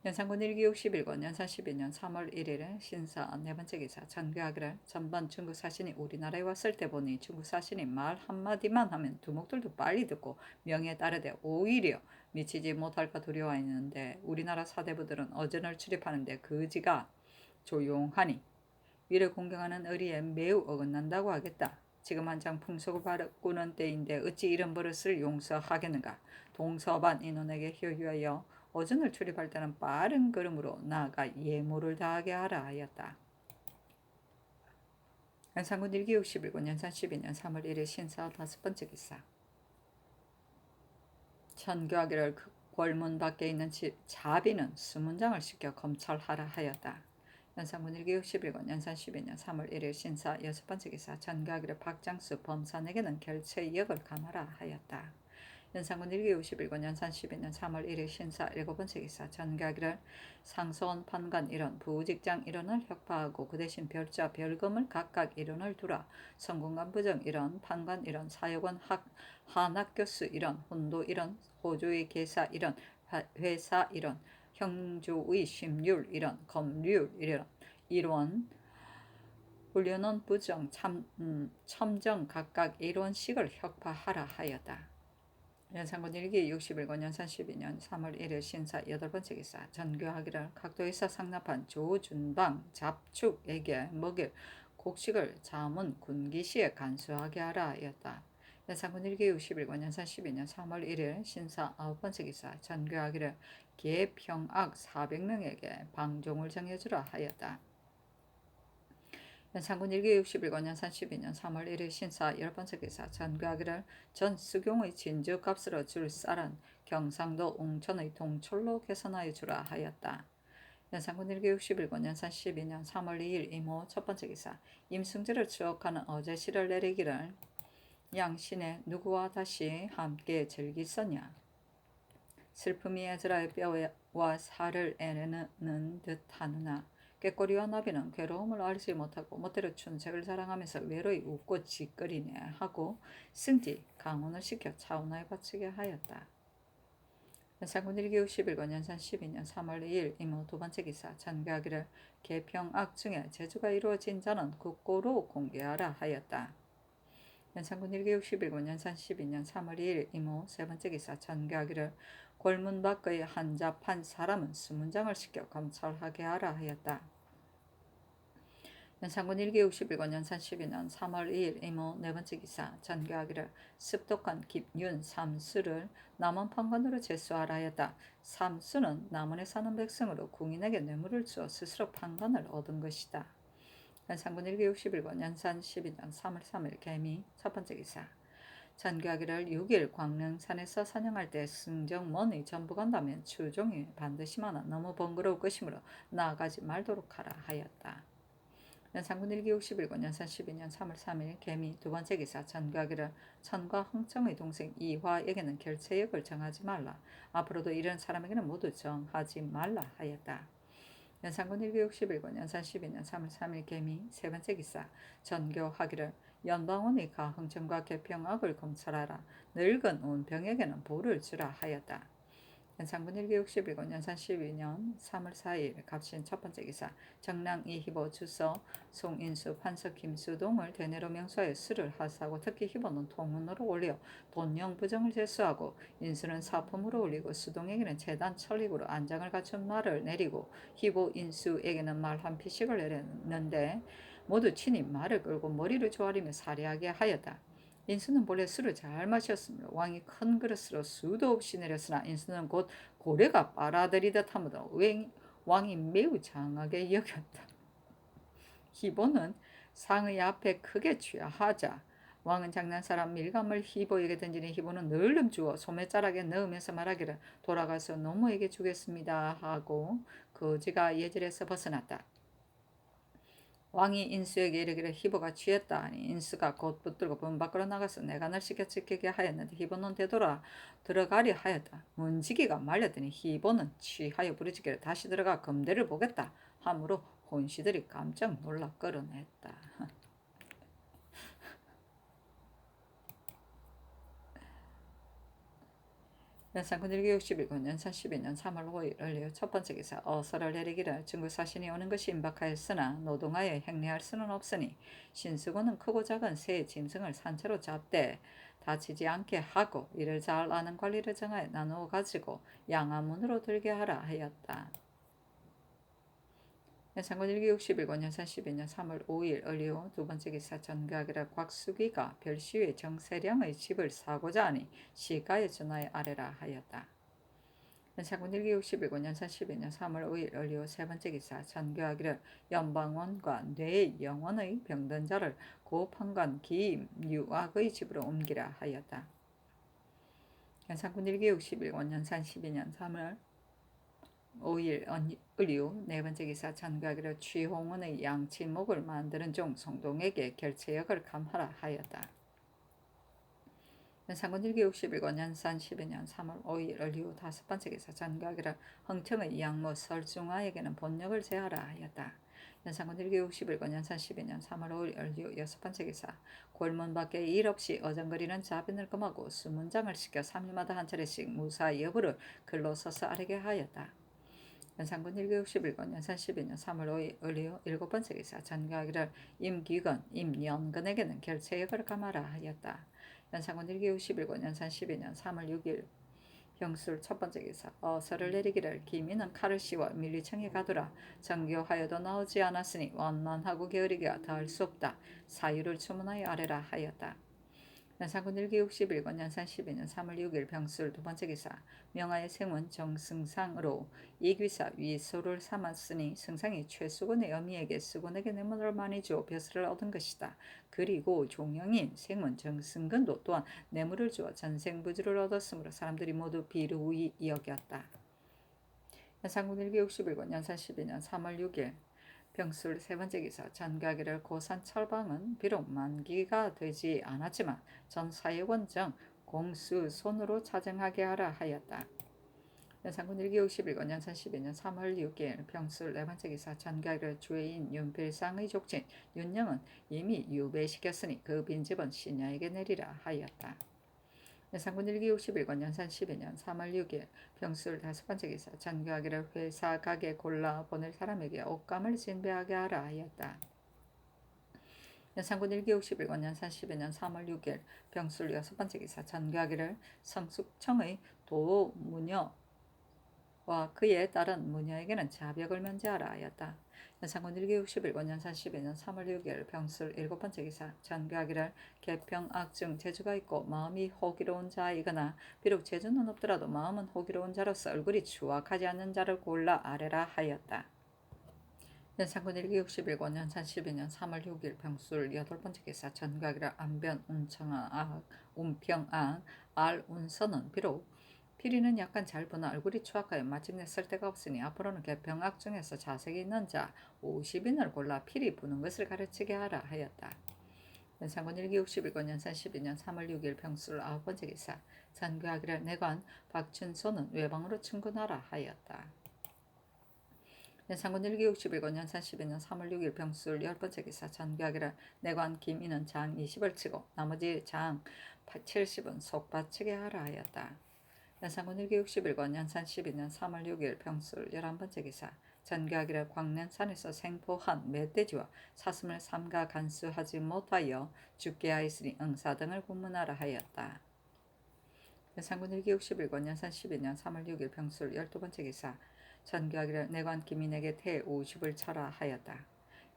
연산군 1기 61권 연산 12년 3월 1일 신사 네 번째 기사 전교하기를 전번 중국 사신이 우리나라에 왔을 때 보니 중국 사신이 말 한마디만 하면 두목들도 빨리 듣고 명에 따르되 오히려 미치지 못할까 두려워했는데 우리나라 사대부들은 어전을 출입하는데 그지가 조용하니 위를 공경하는 의리에 매우 어긋난다고 하겠다. 지금 한창 풍속을 바꾸는 때인데 어찌 이런 버릇을 용서하겠는가. 동서반 인원에게 효유하여 어전을 출입할 때는 빠른 걸음으로 나아가 예모를 다하게 하라 하였다. 연산군 1기 61군 연산 12년 3월 1일 신사 다섯 번째 기사 전교하기를 골문 밖에 있는 자비는 수문장을 시켜 검찰하라 하였다. 연산군 1기 61권 연산 12년 3월 1일 신사 여섯 번째 기사 전교하기를 박장수 범사에게는 결체 역을 감하라 하였다. 연산군 1기 51권 연산 12년 3월 1일 신사 일곱 번째 기사 전교하기를 상소원 판관 일원 부직장 일원을 혁파하고 그 대신 별자 별금을 각각 일원을 두라. 성공관 부정 일원 판관 일원 사역원 한학교수 일원 혼도 일원 호조의 계사 일원 회사 일원 형조의 심률 일원 검률 일원 훈련원 부정 첨정 각각 1원씩을 혁파하라 하였다. 연산군 1기 61권 연산 12년 3월 1일 신사 여덟 번째 기사 전교하기를 각도에서 상납한 조준방 잡축에게 먹일 곡식을 자문 군기시에 간수하게 하라 하였다. 연산군 1기 61권 연산 12년 3월 1일 신사 아홉 번째 기사 전교하기를 계평악 400명에게 방종을 정해주라 하였다. 연산군 1기 61권 연산 12년 3월 1일 신사 열 번째 기사 전교하기를 전 수경의 진주값으로 줄 쌀은 경상도 웅천의 동철로 개선하여 주라 하였다. 연산군 1기 61권 연산 12년 3월 2일 이모 첫 번째 기사 임승재를 추억하는 어제 시를 내리기를 양신의 누구와 다시 함께 즐기서냐. 슬픔이 에즈라의 뼈와 살을 애내는 듯하느나 꾀꼬리와 나비는 괴로움을 알지 못하고 멋대로 춘색을 자랑하면서 외로이 웃고 짓거리네 하고 승지 강혼을 시켜 차운하에 바치게 하였다. 연산군 1기 61권 연산 12년 3월 2일 이모 두 번째 기사 전교하기를 계평악 중에 제주가 이루어진 자는 국고로 공개하라 하였다. 연산군 1기 61권 연산 12년 3월 2일 이모 세 번째 기사 전교하기를 골문 밖의 한잡한 사람은 수문장을 시켜 검찰하게 하라 하였다. 연산군 1기 61권 연산 12년 3월 2일 이모 네 번째 기사 전교하기를 습독한 김윤 삼수를 남원 판관으로 제수하라 하였다. 삼수는 남원에 사는 백성으로 궁인에게 뇌물을 주어 스스로 판관을 얻은 것이다. 연산군 1기 61권 연산 12년 3월 3일 개미 첫 번째 기사 전교하기를 6일 광릉산에서 사냥할 때 승정원의 전부 간다면 추종이 반드시 많아 너무 번거로울 것이므로 나아가지 말도록 하라 하였다. 연산군 1기 61권 연산 12년 3월 3일 개미 두 번째 기사 전교하기를 천과 흥청의 동생 이화에게는 결체역을 정하지 말라. 앞으로도 이런 사람에게는 모두 정하지 말라 하였다. 연산군 1기 61권 연산 12년 3월 3일 개미 세 번째 기사 전교하기를 연방원의 가흥청과 개평악을 검찰하라. 늙은 운병에게는 보를 주라 하였다. 연산군 1기 61권 연산 12년 3월 4일 갑신 첫 번째 기사 정랑 이희보 주서 송인수 판석 김수동을 대내로 명수하여 수를 하사하고 특히 희보는 통운으로 올려 돈영 부정을 제수하고 인수는 사품으로 올리고 수동에게는 재단 천립으로 안장을 갖춘 말을 내리고 희보 인수에게는 말 한 피씩을 내렸는데 모두 친히 말을 끌고 머리를 조아리며 살해하게 하였다. 인수는 본래 술을 잘 마셨으므로 왕이 큰 그릇으로 수도 없이 내렸으나 인수는 곧 고래가 빨아들이듯 하므로 왕이 매우 장하게 여겼다. 희보는 상의 앞에 크게 취하하자 왕은 장난사람 밀감을 희보에게 던지니 희보는 늘름 주어 소매자락에 넣으면서 말하기를 돌아가서 노모에게 주겠습니다 하고 거지가 예절에서 벗어났다. 왕이 인수에게 이르기를 희보가 취했다 하니 인수가 곧 붙들고 문 밖으로 나가서 내간을 시켜 지키게 하였는데 희보는 되돌아 들어가려 하였다. 문지기가 말렸더니 희보는 취하여 부르짖기를 다시 들어가 검대를 보겠다 하므로 혼시들이 깜짝 놀라 끌어냈다. 연산군 1기 61권 연산 12년 3월 5일 을리오 첫 번째 기사 어서를 내리기를 중국 사신이 오는 것이 임박하였으나 노동하여 행례할 수는 없으니 신수군은 크고 작은 새 짐승을 산채로 잡되 다치지 않게 하고 이를 잘 아는 관리를 정하여 나누어 가지고 양화문으로 들게 하라 하였다. 연산군 1기 61권 연산 12년 3월 5일 을리오 두 번째 기사 전교하기를 곽수기가 별시의 정세량의 집을 사고자 하니 시가에 전하여 아래라 하였다. 연산군 1기 61권 연산 12년 3월 5일 을리오 세 번째 기사 전교하기를 연방원과 뇌영원의 병든 자를 고판관 김유악의 집으로 옮기라 하였다. 연산군 1기 60일 연산 12년 3월 5일 을유 네 번째 기사 전가기로 취홍원의 양치목을 만드는 종 송동에게 결체역을 감하라 하였다. 연산군 1기 61권 연산 12년 3월 5일 을유 다섯 번째 기사 전가기로 흥청의 양모 설중화에게는 본역을 제하라 하였다. 연산군 1기 61권 연산 12년 3월 5일 을유 여섯 번째 기사 골문 밖에 일 없이 어정거리는 자빈을 금하고 수문장을 시켜 3일마다 한 차례씩 무사 여부를 글로 써서 아뢰게 하였다. 연산군 1기 61권 연산 12년 3월 5일 을유 일곱 번째 기사 전가기를 임기건, 임연근에게는 결체역을 감하라 하였다. 연산군 1기 61권 연산 12년 3월 6일 병술 첫 번째 기사 어서를 내리기를 기민은 칼을 씌워 밀리청에 가두라. 정교하여도 나오지 않았으니 원만하고 게으르기가 더할 수 없다. 사유를 주문하여 아뢰라 하였다. 연산군 1기 61권 연산 12년 3월 6일 병술 두 번째 기사 명하의 생원 정승상으로 이귀사 위소를 삼았으니 승상이 최수곤의 어미에게 수곤에게 뇌물을 많이 주어 벼슬을 얻은 것이다. 그리고 종영인 생원 정승근도 또한 뇌물을 주어 전생부주를 얻었으므로 사람들이 모두 비루히 여겼다. 연산군 1기 61권 연산 12년 3월 6일 병술 세 번째 기사 전가기를 고산 철방은 비록 만기가 되지 않았지만 전 사역원정 공수 손으로 차정하게 하라 하였다. 연산군 1기 61권 연산 12년 3월 6일 병술 네 번째 기사 전가기를 주해인 윤필상의 족친 윤영은 이미 유배시켰으니 그 빈집은 시녀에게 내리라 하였다. 연산군 1기 61권 연산 12년 3월 6일 병술 다섯 번째 기사 전교하기를 회사 가게 골라 보낼 사람에게 옷감을 진배하게 하라 하였다. 연산군 1기 61권 연산 12년 3월 6일 병술 여섯 번째 기사 전교하기를 성숙청의 도무녀와 그에 따른 무녀에게는 자벽을 면제하라 하였다. 연산군 1기 61권 연산 12년 3월 6일 병술 일곱 번째 기사 전교하기를 개평악증 재주가 있고 마음이 호기로운 자이거나 비록 재주는 없더라도 마음은 호기로운 자로서 얼굴이 추악하지 않는 자를 골라 아뢰라 하였다. 연산군 1기 61권 연산 12년 3월 6일 병술 여덟 번째 기사 전교하기를 안변 운평악 알운서는 비록 피리는 약간 잘 보나 얼굴이 추악하여 마침내 쓸데가 없으니 앞으로는 개평악 중에서 자색이 있는 자 50인을 골라 피리 부는 것을 가르치게 하라 하였다. 연산군 1기 61권 연산 12년 3월 6일 병술 아홉 번째 기사 전교하기를 내관 박춘소는 외방으로 충군하라 하였다. 연산군 1기 61권 연산 12년 3월 6일 병술 열 번째 기사 전교하기를 내관 김인은 장 20을 치고 나머지 장 70은 속바치게 하라 하였다. 연산군 1기 61권 연산 12년 3월 6일 병술 11번째 기사 전교하기를 광년산에서 생포한 멧돼지와 사슴을 삼가 간수하지 못하여 죽게 하였으니 응사 등을 군문하라 하였다. 연산군 1기 61권 연산 12년 3월 6일 병술 12번째 기사 전교하기를 내관 기민에게 태 50을 쳐라 하였다.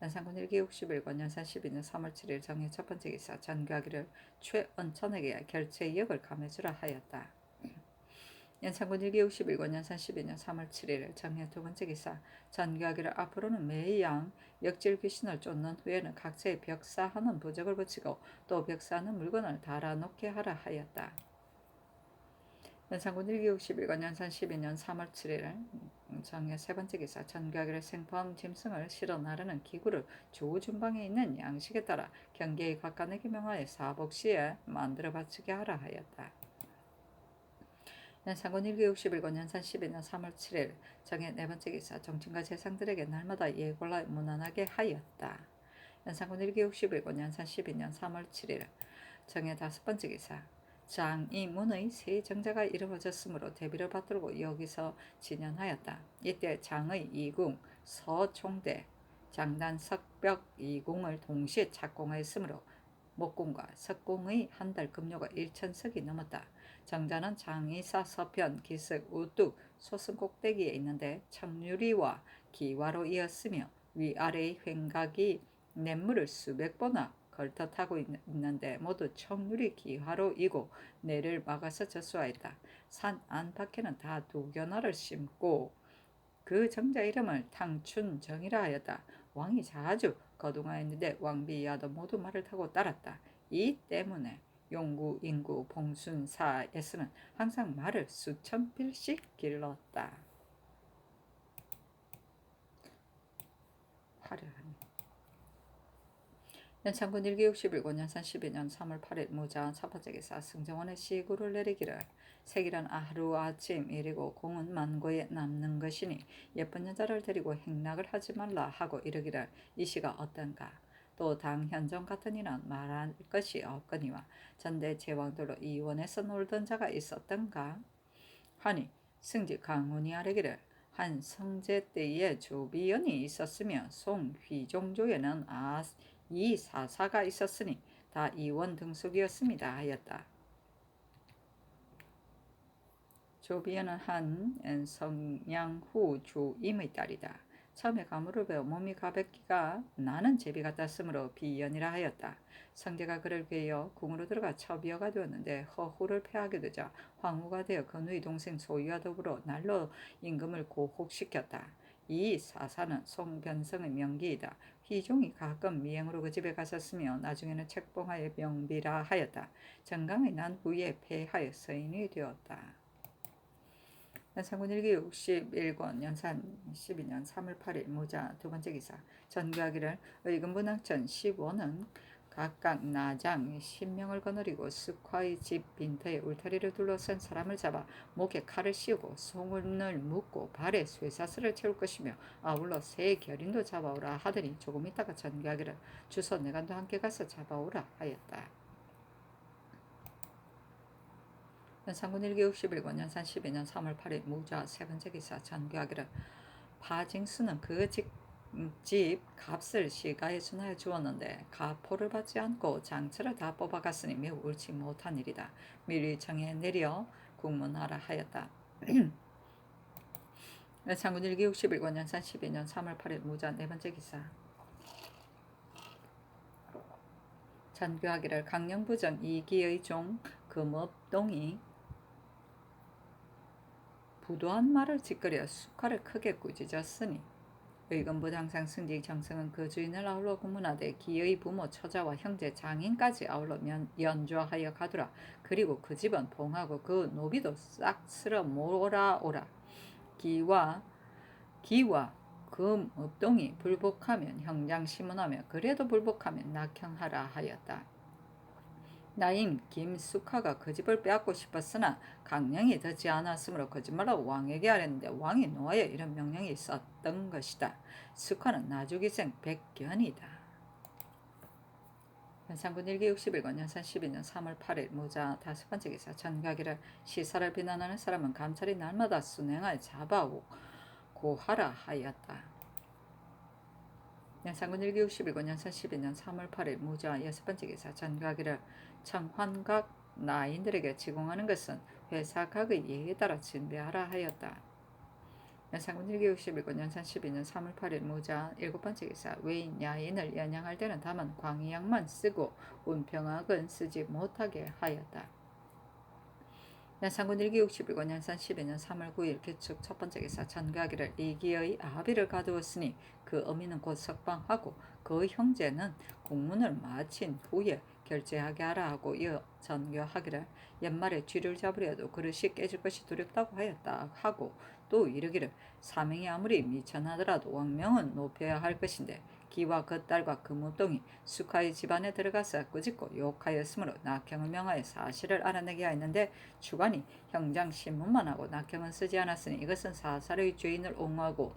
연산군 1기 61권 연산 12년 3월 7일 정의 첫 번째 기사 전교하기를 최은천에게 결체역을 감해주라 하였다. 연산군 1기 61권 연산 12년 3월 7일 정해 두 번째 기사 전교하기를 앞으로는 매양 역질 귀신을 쫓는 후에는 각자의 벽사하는 부적을 붙이고 또 벽사하는 물건을 달아놓게 하라 하였다. 연산군 1기 61권 연산 12년 3월 7일 정해 세 번째 기사 전교하기를 생포한 짐승을 실어 나르는 기구를 조준방에 있는 양식에 따라 경계의 각간에게 명하여 사복시에 만들어 바치게 하라 하였다. 연산군 1기 61권 연산 12년 3월 7일 정해 네 번째 기사 정친과 재상들에게 날마다 예골라 무난하게 하였다. 연산군 1기 61권 연산 12년 3월 7일 정해 다섯 번째 기사 장이문의 세 정자가 이루어졌으므로 대비를 받들고 여기서 진연하였다. 이때 장의 이궁 서총대 장단 석벽 이궁을 동시에 착공하였으므로 목공과 석공의 한 달 급료가 1천석이 넘었다. 정자는 장의사 서편 기슭 우뚝 소승 꼭대기에 있는데 청유리와 기와로 이었으며 위아래의 횡각이 냇물을 수백 번나 걸터타고 있는데 모두 청유리 기화로 이고 내를 막아서 저수하였다. 산 안팎에는 다 두견화를 심고 그 정자 이름을 탕춘정이라 하였다. 왕이 자주 거둥하였는데 왕비 이하도 모두 말을 타고 따랐다. 이 때문에 용구, 인구, 봉순사에서는 항상 말을 수천 필씩 길렀다. 화려하네. 연창군 1기61고 년산 12년 3월 8일 무자원 첫 번째 기사 승정원의 시구를 내리기를 색이란 하루아침 일이고 공은 만고에 남는 것이니 예쁜 여자를 데리고 행락을 하지 말라 하고 이르기를 이 시가 어떤가. 또 당 현정 같은 이는 말할 것이 없거니와 전대 제왕들로 이원에서 놀던 자가 있었던가 하니 승지 강훈이 아뢰기를 한 성제 때에 조비연이 있었으며 송휘종조에는 이 사사가 있었으니 다 이원 등속이었습니다 하였다. 조비연은 한 성양후 조임의 딸이다. 처음에 가물을 배워 몸이 가볍기가 나는 제비 같았으므로 비연이라 하였다. 성제가 그를 괴여 궁으로 들어가 처비어가 되었는데 허후를 패하게 되자 황후가 되어 건우의 동생 소유와 더불어 날로 임금을 고혹시켰다. 이 사사는 송변성의 명기이다. 휘종이 가끔 미행으로 그 집에 갔었으며 나중에는 책봉하여 명비라 하였다. 정강의 난 후에 폐하여 서인이 되었다. 연산군 1기 61권 연산 12년 3월 8일 무자 두 번째 기사 전교하기를 의금분왕천 15는 각각 나장 10명을 거느리고 스ኳ의 집 빈터에 울타리를 둘러싼 사람을 잡아 목에 칼을 씌우고 송을 묶고 발에 쇠사슬을 채울 것이며 아울러 새 결인도 잡아오라 하더니 조금 있다가 전교하기를 주소 내간도 함께 가서 잡아오라 하였다. 연산군 1기 61권 연산 12년 3월 8일 무자 세 번째 기사 전교하기를 파징수는 그 집 값을 시가에 준하여 주었는데 가포를 받지 않고 장처를 다 뽑아갔으니 매우 옳지 못한 일이다. 미리 청에 내려 국문하라 하였다. 연산군 1기 61권 연산 12년 3월 8일 무자 네 번째 기사 전교하기를 강령부정 이기의 종 금업동이 부도한 말을 짓거려 수칼을 크게 꾸짖었으니 의금부당상 승직 정승은 그 주인을 아울러 구문하되 기의 부모 처자와 형제 장인까지 아울러 연주하여 가두라. 그리고 그 집은 봉하고 그 노비도 싹 쓸어 몰아오라. 기와 금업동이 불복하면 형장 심문하며 그래도 불복하면 낙형하라 하였다. 나임 김숙하가 그 집을 빼앗고 싶었으나 강령이 듣지 않았으므로 거짓말로 왕에게 하랬는데 왕이 노하여 이런 명령이 있었던 것이다. 숙하는 나주기생 백견이다. 연산군 1기 61권 연산 12년 3월 8일 무자 다섯 번째 기사 전가기를 시사를 비난하는 사람은 감찰이 날마다 순행하여 잡아오고 고하라 하였다. 연산군 1기 61권 연산 12년 3월 8일 무자 여섯 번째 기사 전가기를 청환각 나인들에게 제공하는 것은 회사각의 예에 따라 진배하라 하였다. 연산군 1기 61권 연산 12년 3월 8일 무자 일곱 번째 기사 외인 야인을 연양할 때는 다만 광의약만 쓰고 운평학은 쓰지 못하게 하였다. 연산군 1기 61권 연산 12년 3월 9일 개축 첫 번째 기사 전가기를 이기의 아비를 가두었으니 그 어미는 곧 석방하고 그 형제는 공문을 마친 후에 결제하게 하라 하고 이어 전교하기를 연말에 쥐를 잡으려도 그릇이 깨질 것이 두렵다고 하였다 하고 또 이르기를 사명이 아무리 미천하더라도 왕명은 높여야 할 것인데 기와 그 딸과 금업동이 숙하의 집안에 들어가서 꾸짖고 욕하였으므로 낙형을 명하여 사실을 알아내게 하였는데 주관이 형장 신문만 하고 낙형은 쓰지 않았으니 이것은 사살의 죄인을 옹호하고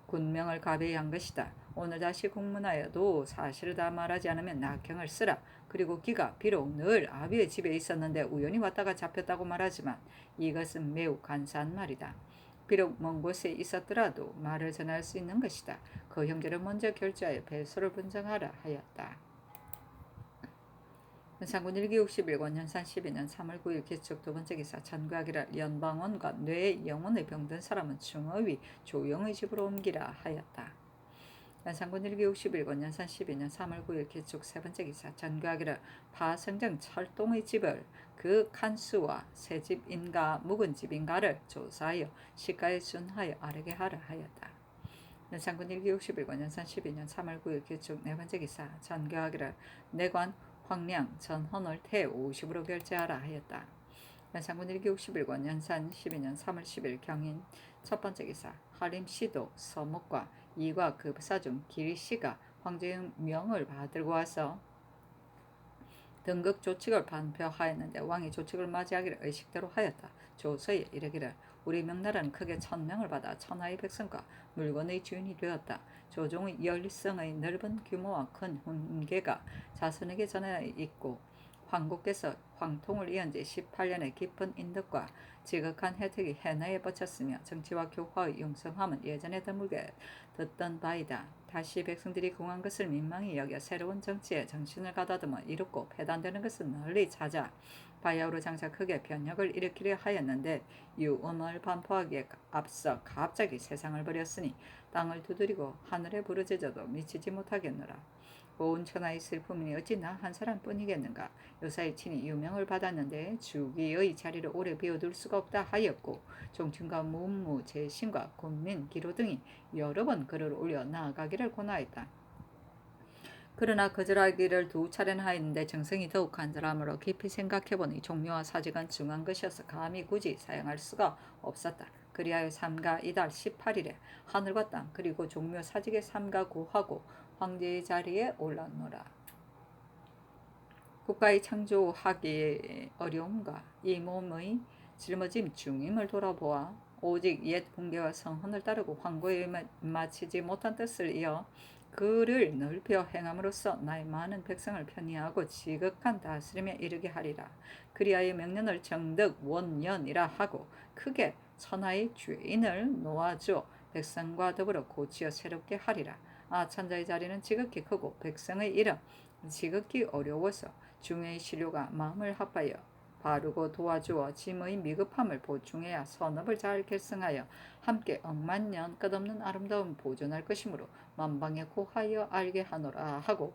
군명을 가배한 것이다. 오늘 다시 공문하여도 사실을 다 말하지 않으면 낙형을 쓰라. 그리고 기가 비록 늘 아비의 집에 있었는데 우연히 왔다가 잡혔다고 말하지만 이것은 매우 간사한 말이다. 비록 먼 곳에 있었더라도 말을 전할 수 있는 것이다. 그 형제를 먼저 결제하여 배소를 분정하라 하였다. 연산군 1기 61권 연산 12년 3월 9일 개축 두 번째 기사 전가기를 연방원과 뇌 영혼의 병든 사람은 중어위 조영의 집으로 옮기라 하였다. 연산군 1기 61권 연산 12년 3월 9일 개축 세 번째 기사 전가기를 파성정 철동의 집을 그 칸수와 새집인가 묵은 집인가를 조사하여 시가에 준하여 아르게 하라 하였다. 연산군 1기 61권 연산 12년 3월 9일 개축 네 번째 기사 전가기를 내관 황량, 전헌을 태 50으로 결제하라 하였다. 연산군 1기 61권 연산 12년 3월 10일 경인 첫 번째 기사 하림 씨도 서목과 이과 급사중 길씨가 황제의 명을 받들고 와서 등극 조칙을 반표하였는데 왕이 조칙을 맞이하기를 의식대로 하였다. 조서에 이르기를 우리 명나라는 크게 천명을 받아 천하의 백성과 물건의 주인이 되었다. 조종의 열성의 넓은 규모와 큰 훈계가 자손에게 전해 있고 황국께서 황통을 이은 지 18년의 깊은 인덕과 지극한 혜택이 해나에 뻗쳤으며 정치와 교화의 융성함은 예전에 드물게 듣던 바이다. 다시 백성들이 궁한 것을 민망히 여겨 새로운 정치에 정신을 가다듬어 이롭고 폐단되는 것은 널리 찾아 바야흐로 장차 크게 변혁을 일으키려 하였는데 유언을 반포하기에 앞서 갑자기 세상을 버렸으니 땅을 두드리고 하늘에 부르짖어도 미치지 못하겠노라. 온 천하의 슬픔이니 어찌 나 한 사람뿐이겠는가. 요사이 친히 유명을 받았는데 주기의 자리를 오래 비워둘 수가 없다 하였고 종친과 문무, 재신과 군민, 기로 등이 여러 번 글을 올려 나아가기를 권하였다. 그러나 거절하기를 두 차례나 하였는데 정성이 더욱 간절함으로 깊이 생각해보니 종묘와 사직은 중한 것이어서 감히 굳이 사용할 수가 없었다. 그리하여 삼가 이달 18일에 하늘과 땅 그리고 종묘 사직의 삼가 구하고 황제의 자리에 올랐노라. 국가의 창조하기 어려움과 이 몸의 짊어짐 중임을 돌아보아 오직 옛 분계와 성헌을 따르고 황고에 마치지 못한 뜻을 이어 그를 넓혀 행함으로써 나의 많은 백성을 편의하고 지극한 다스림에 이르게 하리라. 그리하여 명년을 정득 원년이라 하고 크게 천하의 주인을 놓아주어 백성과 더불어 고치어 새롭게 하리라. 천자의 자리는 지극히 크고 백성의 일은 지극히 어려워서 중의 신료가 마음을 합하여 바르고 도와주어 짐의 미급함을 보충해야 선업을 잘 결성하여 함께 억만년 끝없는 아름다움 보존할 것이므로 만방에 고하여 알게 하노라 하고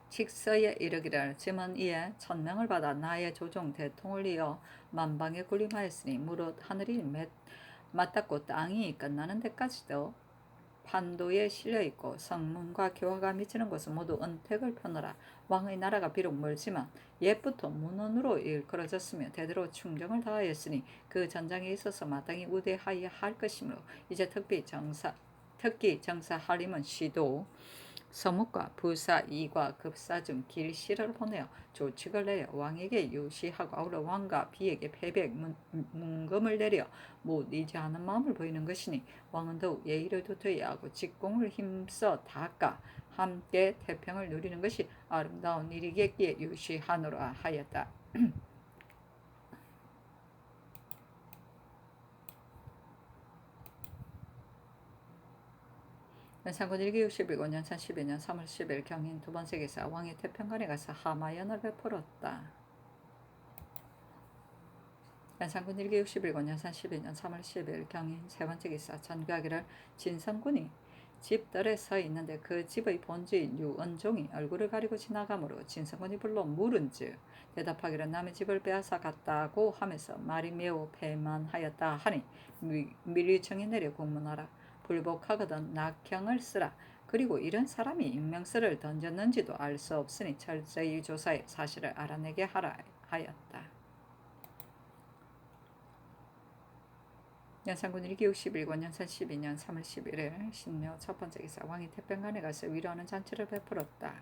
칙서에 이르기를 짐은 이에 천명을 받아 나의 조종 대통을 이어 만방에 군림하였으니 무릇 하늘이 맞닿고 땅이 끝나는 데까지도 판도에 실려있고 성문과 교화가 미치는 곳은 모두 은택을 펴노라. 왕의 나라가 비록 멀지만 옛부터 문헌으로 일컬어졌으며 대대로 충정을 다하였으니 그 전장에 있어서 마땅히 우대하여야 할 것이므로 이제 특히 정사 하림은 시도 서묵과 부사 이과 급사 중 길씨를 보내어 조칙을 내려 왕에게 유시하고 아울러 왕과 비에게 패백 문금을 내려 못 이지하는 마음을 보이는 것이니 왕은 더욱 예의를 두터워야 하고 직공을 힘써 닦아 함께 태평을 누리는 것이 아름다운 일이겠기에 유시하노라 하였다. 연산군 1기 61권 연산 12년 3월 10일 경인 두 번째 기사 왕이 태평관에 가서 하마연을 베풀었다. 연산군 1기 61권 연산 12년 3월 10일 경인 세 번째 기사 전교하기를 진성군이 집들에 서 있는데 그 집의 본주인 유은종이 얼굴을 가리고 지나가므로 진성군이 불러 물은즉 대답하기를 남의 집을 빼앗아 갔다고 하면서 말이 매우 패만하였다 하니 밀리청이 내려 공문하라. 불복하거든 낙형을 쓰라. 그리고 이런 사람이 익명서를 던졌는지도 알 수 없으니 철저히 조사해 사실을 알아내게 하라 하였다. 연산군 1기 61권 연산 12년 3월 11일 신묘 첫 번째 기사 왕이 태평관에 가서 위로하는 잔치를 베풀었다.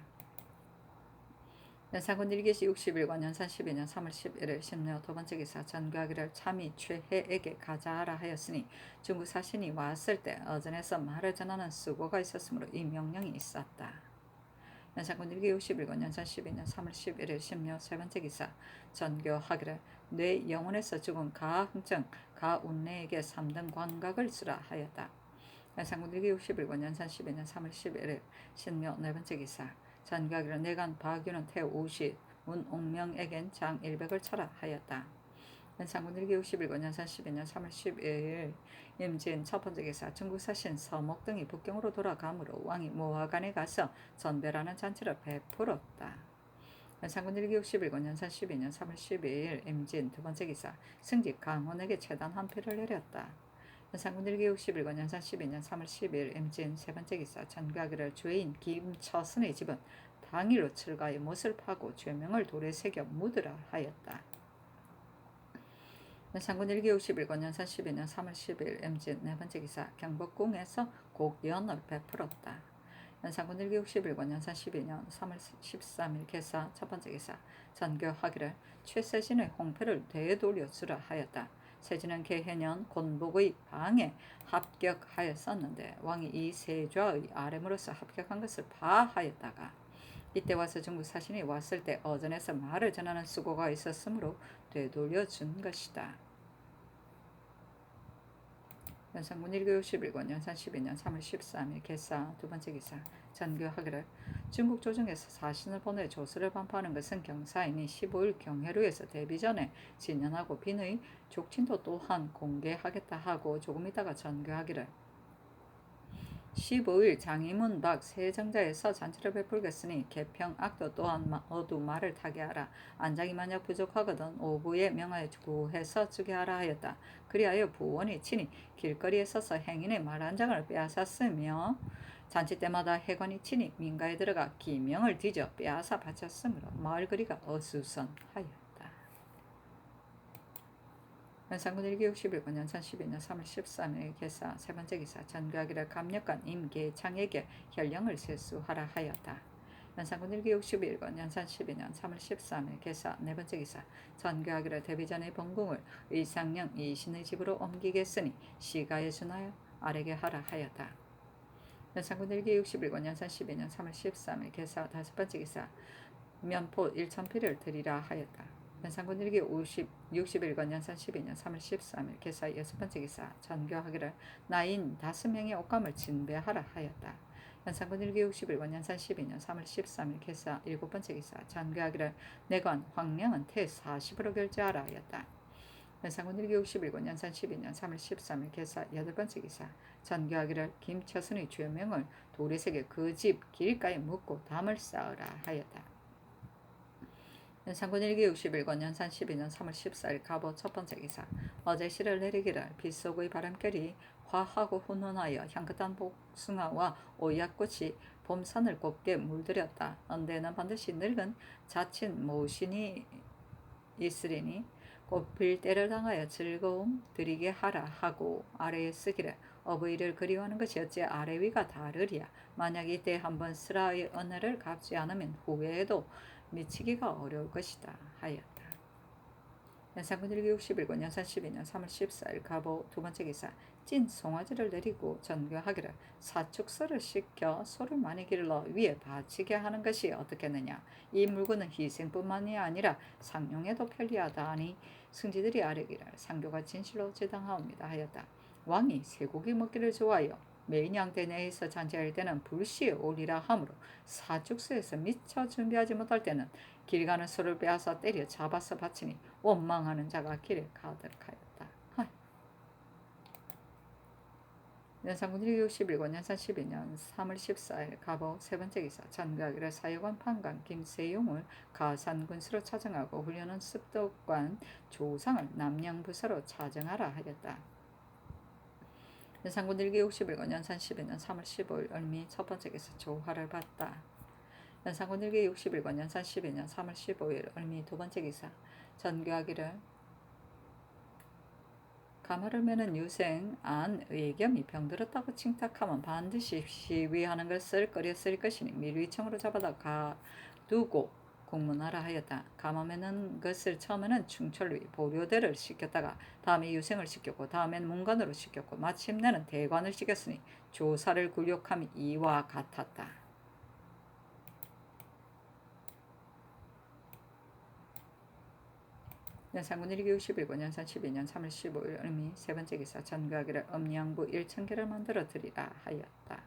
연산군 1기 61권 연산 12년 3월 11일 신묘 두 번째 기사 전교하기를 참이 최해에게 가자하라 하였으니 중국 사신이 왔을 때 어전에서 말을 전하는 수고가 있었으므로 이 명령이 있었다. 연산군 1기 61권 연산 12년 3월 11일 신묘 세 번째 기사 전교하기를 내 영혼에서 죽은 가흥정 가운내에게 3등 관각을 쓰라 하였다. 연산군 1기 61권 연산 12년 3월 11일 신묘 네 번째 기사 전교하기를 내간 박유는 태 50, 문옥명에겐 장 100을 쳐라 하였다. 연산군 1기 61권 연산 12년 3월 12일 임진 첫 번째 기사 중국 사신 서목 등이 북경으로 돌아가므로 왕이 모화관에 가서 전별하는 잔치를 베풀었다. 연산군 1기 61권 연산 12년 3월 12일 임진 두 번째 기사 승직 강원에게 채단 한 표를 내렸다. 연산군 1기 61권 연산 12년 3월 10일 임진 세 번째 기사 전교하기를 주인 김처선의 집은 당일로 철가에 못을 파고 죄명을 돌에 새겨 묻으라 하였다. 연산군 1기 61권 연산 12년 3월 10일 MZ 네 번째 기사 경복궁에서 곡연을 베풀었다. 연산군 1기 61권 연산 12년 3월 13일 개사 첫 번째 기사 전교하기를 최세진의 홍패를 되돌려주라 하였다. 세진은 개해년 곤복의 방에 합격하였었는데 왕이 이 세좌의 아뢰므로서 합격한 것을 파하였다가 이때 와서 중국 사신이 왔을 때 어전에서 말을 전하는 수고가 있었으므로 되돌려준 것이다. 연산군 1교 61권 연산 12년 3월 13일 개사 두 번째 기사 전교하기를 중국 조정에서 사신을 보내 조서를 반포하는 것은 경사이니 15일 경회로에서 데뷔 전에 진연하고 빈의 족친도 또한 공개하겠다 하고 조금 있다가 전교하기를 15일 장이문 밖 세정자에서 잔치를 베풀겠으니 개평 악도 또한 어두 말을 타게 하라. 안장이 만약 부족하거든 오부에 명하여 구해서 주게 하라 하였다. 그리하여 부원이 친히 길거리에 서서 행인의 말 한 장을 빼앗았으며 잔치 때마다 해관이 친히 민가에 들어가 기명을 뒤져 빼앗아 바쳤으므로 마을 거리가 어수선하였다. 연산군 1기 61권 연산 12년 3월 13일 개사 세 번째 기사 전교하기를 감력관 임계창에게 현령을 세수하라 하였다. 연산군 1기 61권 연산 12년 3월 13일 개사 네 번째 기사 전교하기를 데뷔 전의 본궁을 의상령 이신의 집으로 옮기겠으니 시가에 준하여 아래게 하라 하였다. 연산군 1기 61권 연산 12년 3월 13일 개사 다섯 번째 기사 면포 1,000피를 드리라 하였다. 연산군 1기 61권 연산 12년 3월 13일 개사 여섯 번째 기사 전교하기를 나인 5명의 옷감을 진배하라 하였다. 연산군 1기 61권 연산 12년 3월 13일 개사 일곱 번째 기사 전교하기를 내관 황량은 태 40으로 결제하라 하였다. 연산군 1기 61권 연산 12년 3월 13일 개사 여덟 번째 기사 전교하기를 김처순의 죄명을 돌에 새겨 그 집 길가에 묻고 담을 쌓으라 하였다. 연산군 1기 61권 연산 12년 3월 14일 갑오 첫 번째 기사 어제 시를 내리기를 빗속의 바람결이 화하고 훈훈하여 향긋한 복숭아와 오약꽃이 봄산을 곱게 물들였다. 언데는 반드시 늙은 자친 모신이 있으리니 꽃필 때를 당하여 즐거움 드리게 하라 하고 아래에 쓰기를 어버이를 그리워하는 것이 어찌 아래 위가 다르랴. 만약 이때 한번 스라의 은혜를 갚지 않으면 후회에도 미치기가 어려울 것이다 하였다. 연산군 1기 61권 연산 12년 3월 14일 갑오 두 번째 기사 찐 송아지를 내리고 전교하기를 사축서를 시켜 소를 많이 길러 위에 바치게 하는 것이 어떻겠느냐. 이 물건은 희생뿐만이 아니라 상용에도 편리하다 하니 승지들이 아뢰기를 상교가 진실로 제당하옵니다 하였다. 왕이 쇠고기 먹기를 좋아하여 매인양대 내에서 잔치할 때는 불시에 올리라 하므로 사축소에서 미처 준비하지 못할 때는 길 가는 소를 빼앗아 때려 잡아서 바치니 원망하는 자가 길에 가득하였다. 연산군 1기 61권 연산 12년 3월 14일 갑오 세 번째 기사 전교하기를 사여관 판관 김세용을 가산군수로 차정하고 훈련은 습덕관 조상을 남양부서로 차정하라 하였다. 연산군 1기 61권 연산 12년 3월 15일 을미 첫 번째 기사 조화를 받다. 연산군 1기 61권 연산 12년 3월 15일 을미 두 번째 기사 전교하기를 가마를 매는 유생 안 의겸이 병들었다고 칭탁하면 반드시 시위하는 것을 꺼렸을 것이니 밀위청으로 잡아다 가두고 공문하라 하였다. 가마 매는 것을 처음에는 충철위 보료대를 시켰다가 다음에 유생을 시켰고 다음에는 문관으로 시켰고 마침내는 대관을 시켰으니 조사를 굴욕함이 이와 같았다. 연산군 1기 61권 연산 12년 3월 15일 을미 세 번째 기사 전교하기를 음양부 1,000개를 만들어 드리라 하였다.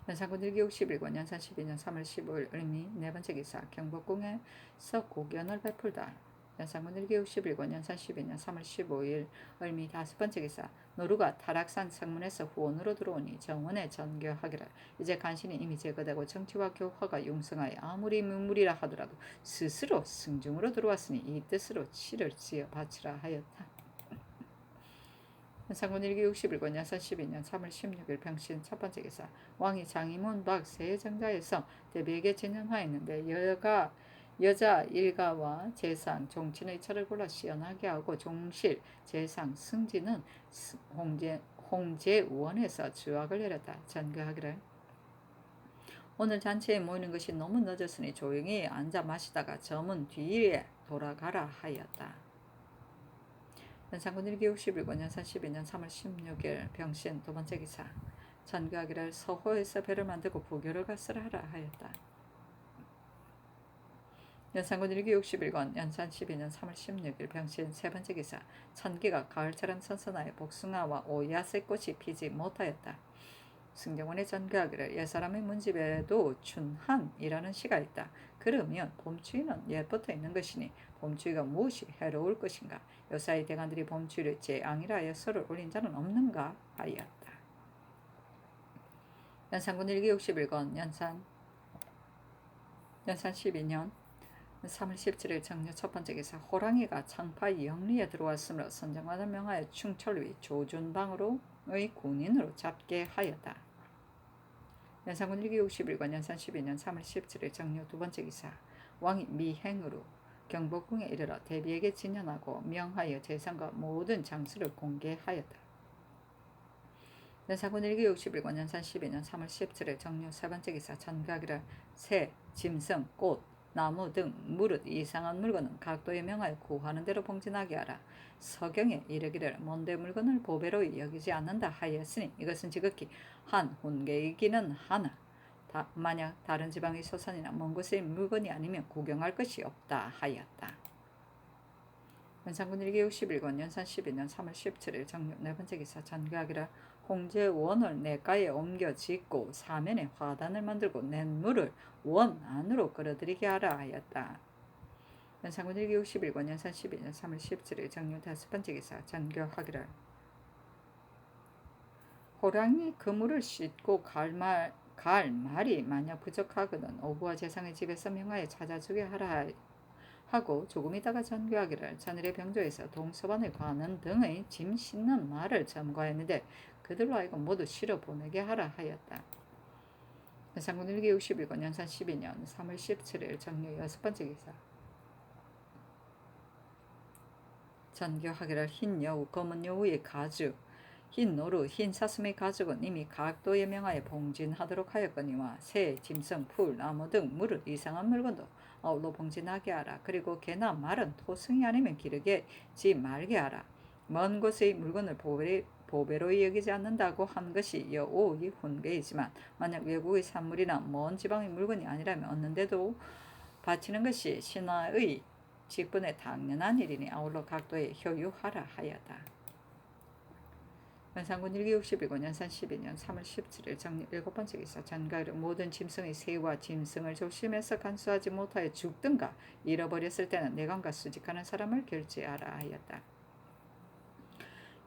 연산군 1기 61권 연산 12년 3월 15일 을미 네 번째 기사 경복궁에서 곡연을 베풀다. 연산군 1기 61권 연산 12년 3월 15일 을미 다섯 번째 기사 노루가 타락산 성문에서 후원으로 들어오니 정원에 전교하기를 이제 간신히 이미 제거되고 정치와 교화가 융성하여 아무리 문물이라 하더라도 스스로 승중으로 들어왔으니 이 뜻으로 치를 지어 바치라 하였다. 연산군 1기 61권 연산 12년 3월 16일 병신 첫 번째 기사. 왕이 장이문 박 세정자에서 대비에게 진연하였는데 여자 일가와 재상 종친의 철을 골라 시연하게 하고 종실 재상 승진은 홍제원에서 주악을 내렸다. 전교하기를 오늘 잔치에 모이는 것이 너무 늦었으니 조용히 앉아 마시다가 저문 뒤에 돌아가라 하였다. 연산군 1기 61권 연산 12년 3월 16일 병신 두 번째 기사. 전교하기를 서호에서 배를 만들고 부교를 갔으라 하라 하였다. 연산군 1기 61권 연산 12년 3월 16일 병신 세 번째 기사. 천기가 가을처럼 선선하여 복숭아와 오야색 꽃이 피지 못하였다. 승경원의 전교하기를 옛사람의 문집에도 춘한이라는 시가 있다. 그러면 봄추위는 옛부터 있는 것이니 봄추위가 무엇이 해로울 것인가. 요사이 대간들이 봄추위를 재앙이라 하여 설을 올린 자는 없는가 하였다. 연산군 1기 61권 연산 12년 3월 17일 정년 첫 번째 기사. 호랑이가 창파 영리에 들어왔으므로 선정관을 명하여 충철위 조준방으로의 군인으로 잡게 하였다. 연산군 1기 61권 연산 12년 3월 17일 정료 두 번째 기사. 왕이 미행으로 경복궁에 이르러 대비에게 진연하고 명하여 재상과 모든 장수를 공개하였다. 연산군 1기 61권 연산 12년 3월 17일 정료 세 번째 기사. 전가기를 새, 짐승, 꽃, 나무 등 무릇 이상한 물건은 각도에 명하여 구하는 대로 봉진하게 하라. 서경에 이르기를 먼데 물건을 보배로 여기지 않는다 하였으니 이것은 지극히 한 훈계이기는 하나 만약 다른 지방의 소산이나 먼 곳의 물건이 아니면 구경할 것이 없다 하였다. 연산군 1기 61권 연산 12년 3월 17일 정료 네 번째 기사. 전교하기를 홍제원을 내가에 옮겨 짓고 사면에 화단을 만들고 냇물을 원 안으로 끌어들이게 하라 하였다. 연산군 1기 61권 연산 12년 3월 17일 정료 다섯 번째 기사. 전교하기를 호랑이 그물을 씻고 갈 말이 만약 부족하거든 오부와 재상의 집에서 명하여 찾아주게 하라 하고 조금 있다가 전교하기를 전일의 병조에서 동서반을 가는 등의 짐 싣는 말을 점거했는데 그들로 하여금 모두 실어 보내게 하라 하였다. 연산군 1기 61권 연산 12년 3월 17일 정료 여섯 번째 기사. 전교하기를 흰 여우, 검은 여우의 가죽, 흰 노루, 흰 사슴의 가죽은 이미 각도에 명하여 봉진하도록 하였거니와 새, 짐승, 풀, 나무 등 무릇 이상한 물건도 아울러 봉진하게 하라. 그리고 개나 말은 토승이 아니면 기르지 말게 하라. 먼 곳의 물건을 보배로 여기지 않는다고 한 것이 여우의 훈계이지만 만약 외국의 산물이나 먼 지방의 물건이 아니라면 얻는데도 바치는 것이 신하의 직분에 당연한 일이니 아울러 각도에 효유하라 하였다. 연산군 1기 61권 연산 12년 3월 17일 정리 일곱 번째 기사. 전가를 모든 짐승의 새와 짐승을 조심해서 간수하지 못하여 죽든가 잃어버렸을 때는 내관과 수직하는 사람을 결제하라 하였다.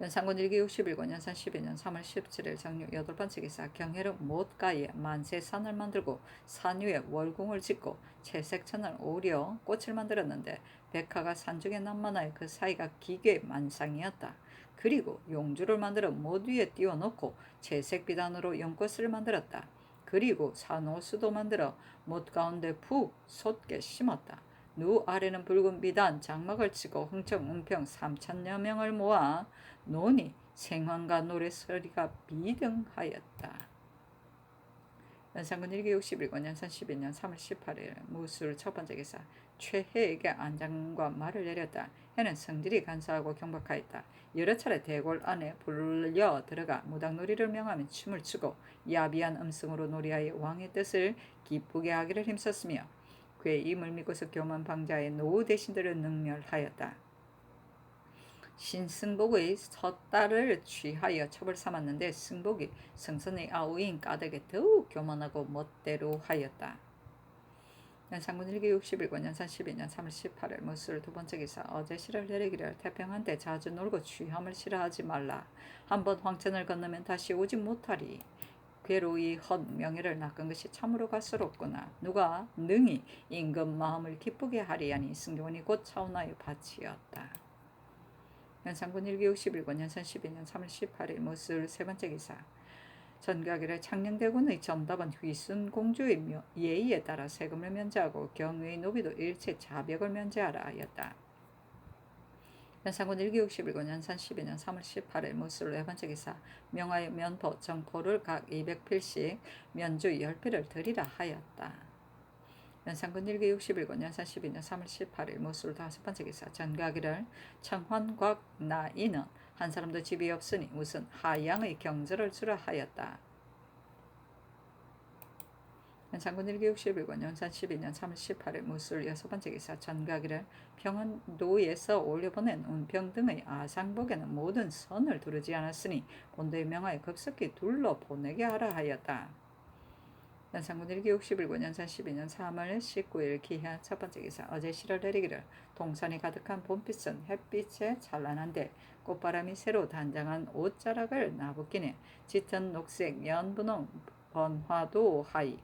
연산군 1기 61권 연산 12년 3월 17일 정료 여덟 번째 기사. 경혜로 못가에 만세산을 만들고 산 위에 월궁을 짓고 채색천을 오려 꽃을 만들었는데 백화가 산중에 난만하여 그 사이가 기괴만상이었다. 그리고 용주를 만들어 못 위에 띄워놓고 채색 비단으로 연꽃을 만들었다. 그리고 산호수도 만들어 못 가운데 푹 솟게 심었다. 누 아래는 붉은 비단 장막을 치고 흥청 은평 3,000여 명을 모아 노니 생환과 노래소리가 비등하였다. 연산군 1기 61권 연산 12년 3월 18일 무술 첫 번째 기사. 최해에게 안장과 말을 내렸다. 해는 성질이 간사하고 경박하였다. 여러 차례 대궐 안에 불려 들어가 무당놀이를 명하며 춤을 추고 야비한 음성으로 놀이하여 왕의 뜻을 기쁘게 하기를 힘썼으며 그의 임을 믿고서 교만 방자의 노후 대신들을 능멸하였다. 신승복의 섣달을 취하여 첩을 삼았는데 승복이 성선의 아우인 까닭에 더욱 교만하고 멋대로 하였다. 연산군 1기 61권 연산 12년 3월 18일 무술 두 번째 기사. 어제 실을 내리기를 태평한데 자주 놀고 취함을 싫어하지 말라. 한번 황천을 건너면 다시 오지 못하리. 괴로이 헛 명예를 낚은 것이 참으로 가스롭구나. 누가 능히 임금 마음을 기쁘게 하리하니 승경원이 곧 차원하여 바치었다. 연산군 1기 61권 연산 12년 3월 18일 모술 세 번째 기사. 전가기를 창녕대군의 정답은 휘순 공주의 예의에 따라 세금을 면제하고 경의 노비도 일체 자벽을 면제하라 하였다. 연산군 1기 61권 연산 12년 3월 18일 모술 네 번째 기사. 명하여 면포 정포를 각 200필씩 면주 10필을 드리라 하였다. 연산군 1기 61권 연산 12년 3월 18일 모술 다섯 번째 기사. 전가기를 청환곽 나이는 한 사람도 집이 없으니 무슨 하양의 경절을 주라 하였다. 연산군 1기 61권 연산 12년 3월 18일 무술 여섯 번째 기사. 전가기를 평안도에서 올려보낸 운평 등의 아상복에는 모든 선을 두르지 않았으니 본도에 명하여 급속히 둘러 보내게 하라 하였다. 연산군 1기 61권 연산 12년 3월 19일 기하 첫 번째 기사. 어제 실을 내리기를 동산이 가득한 봄빛은 햇빛에 찬란한데 꽃바람이 새로 단장한 옷자락을 나부끼네 짙은 녹색 연분홍 번화도 하이.